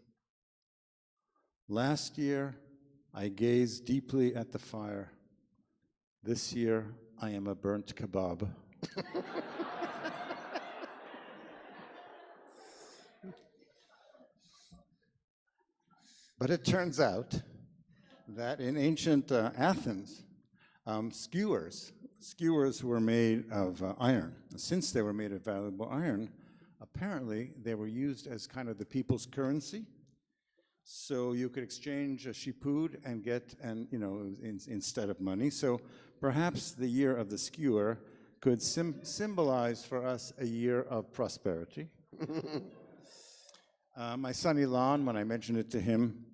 Speaker 1: Last year, I gazed deeply at the fire. This year, I am a burnt kebab. But it turns out that in ancient Athens, skewers were made of iron. Since they were made of valuable iron, apparently they were used as kind of the people's currency. So you could exchange a shipud and get, instead of money. So perhaps the year of the skewer could symbolize for us a year of prosperity. My son Ilan, when I mentioned it to him,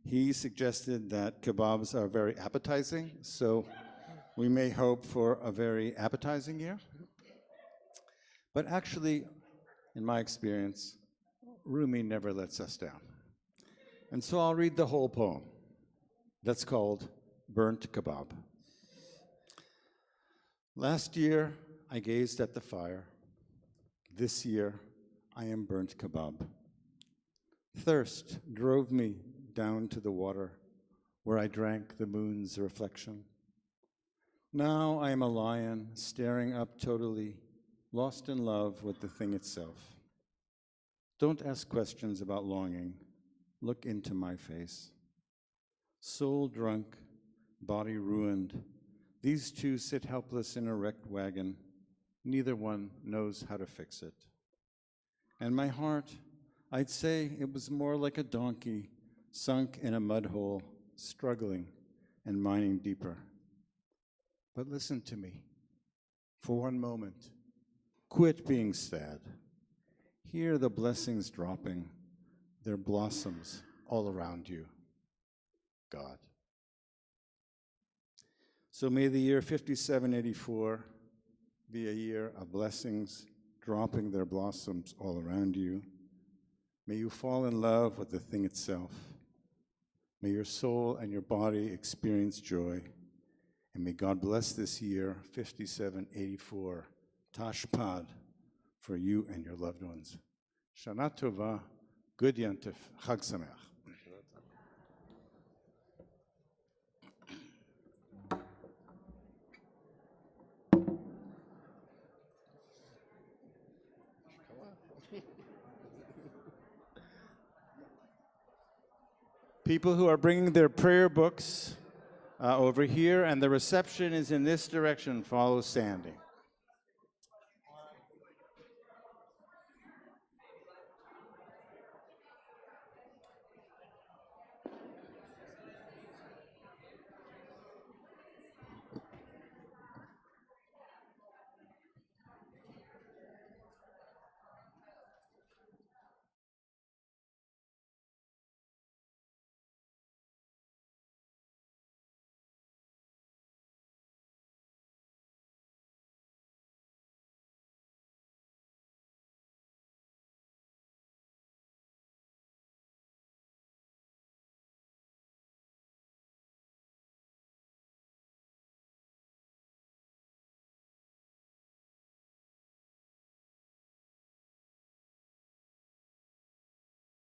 Speaker 1: he suggested that kebabs are very appetizing, so we may hope for a very appetizing year. But actually, in my experience, Rumi never lets us down. And so I'll read the whole poem. That's called Burnt Kebab. Last year, I gazed at the fire. This year, I am burnt kebab. Thirst drove me down to the water, where I drank the moon's reflection. Now I am a lion, staring up totally, lost in love with the thing itself. Don't ask questions about longing. Look into my face. Soul drunk, body ruined. These two sit helpless in a wrecked wagon. Neither one knows how to fix it. And my heart, I'd say it was more like a donkey sunk in a mud hole, struggling and mining deeper. But listen to me for one moment. Quit being sad. Hear the blessings dropping, their blossoms all around you. God. So may the year 5784 be a year of blessings dropping their blossoms all around you. May you fall in love with the thing itself. May your soul and your body experience joy. And may God bless this year, 5784, Tashpad, for you and your loved ones. Shana Tovah, good Yantif, Chag Sameach. People who are bringing their prayer books over here, and the reception is in this direction. Follow standing.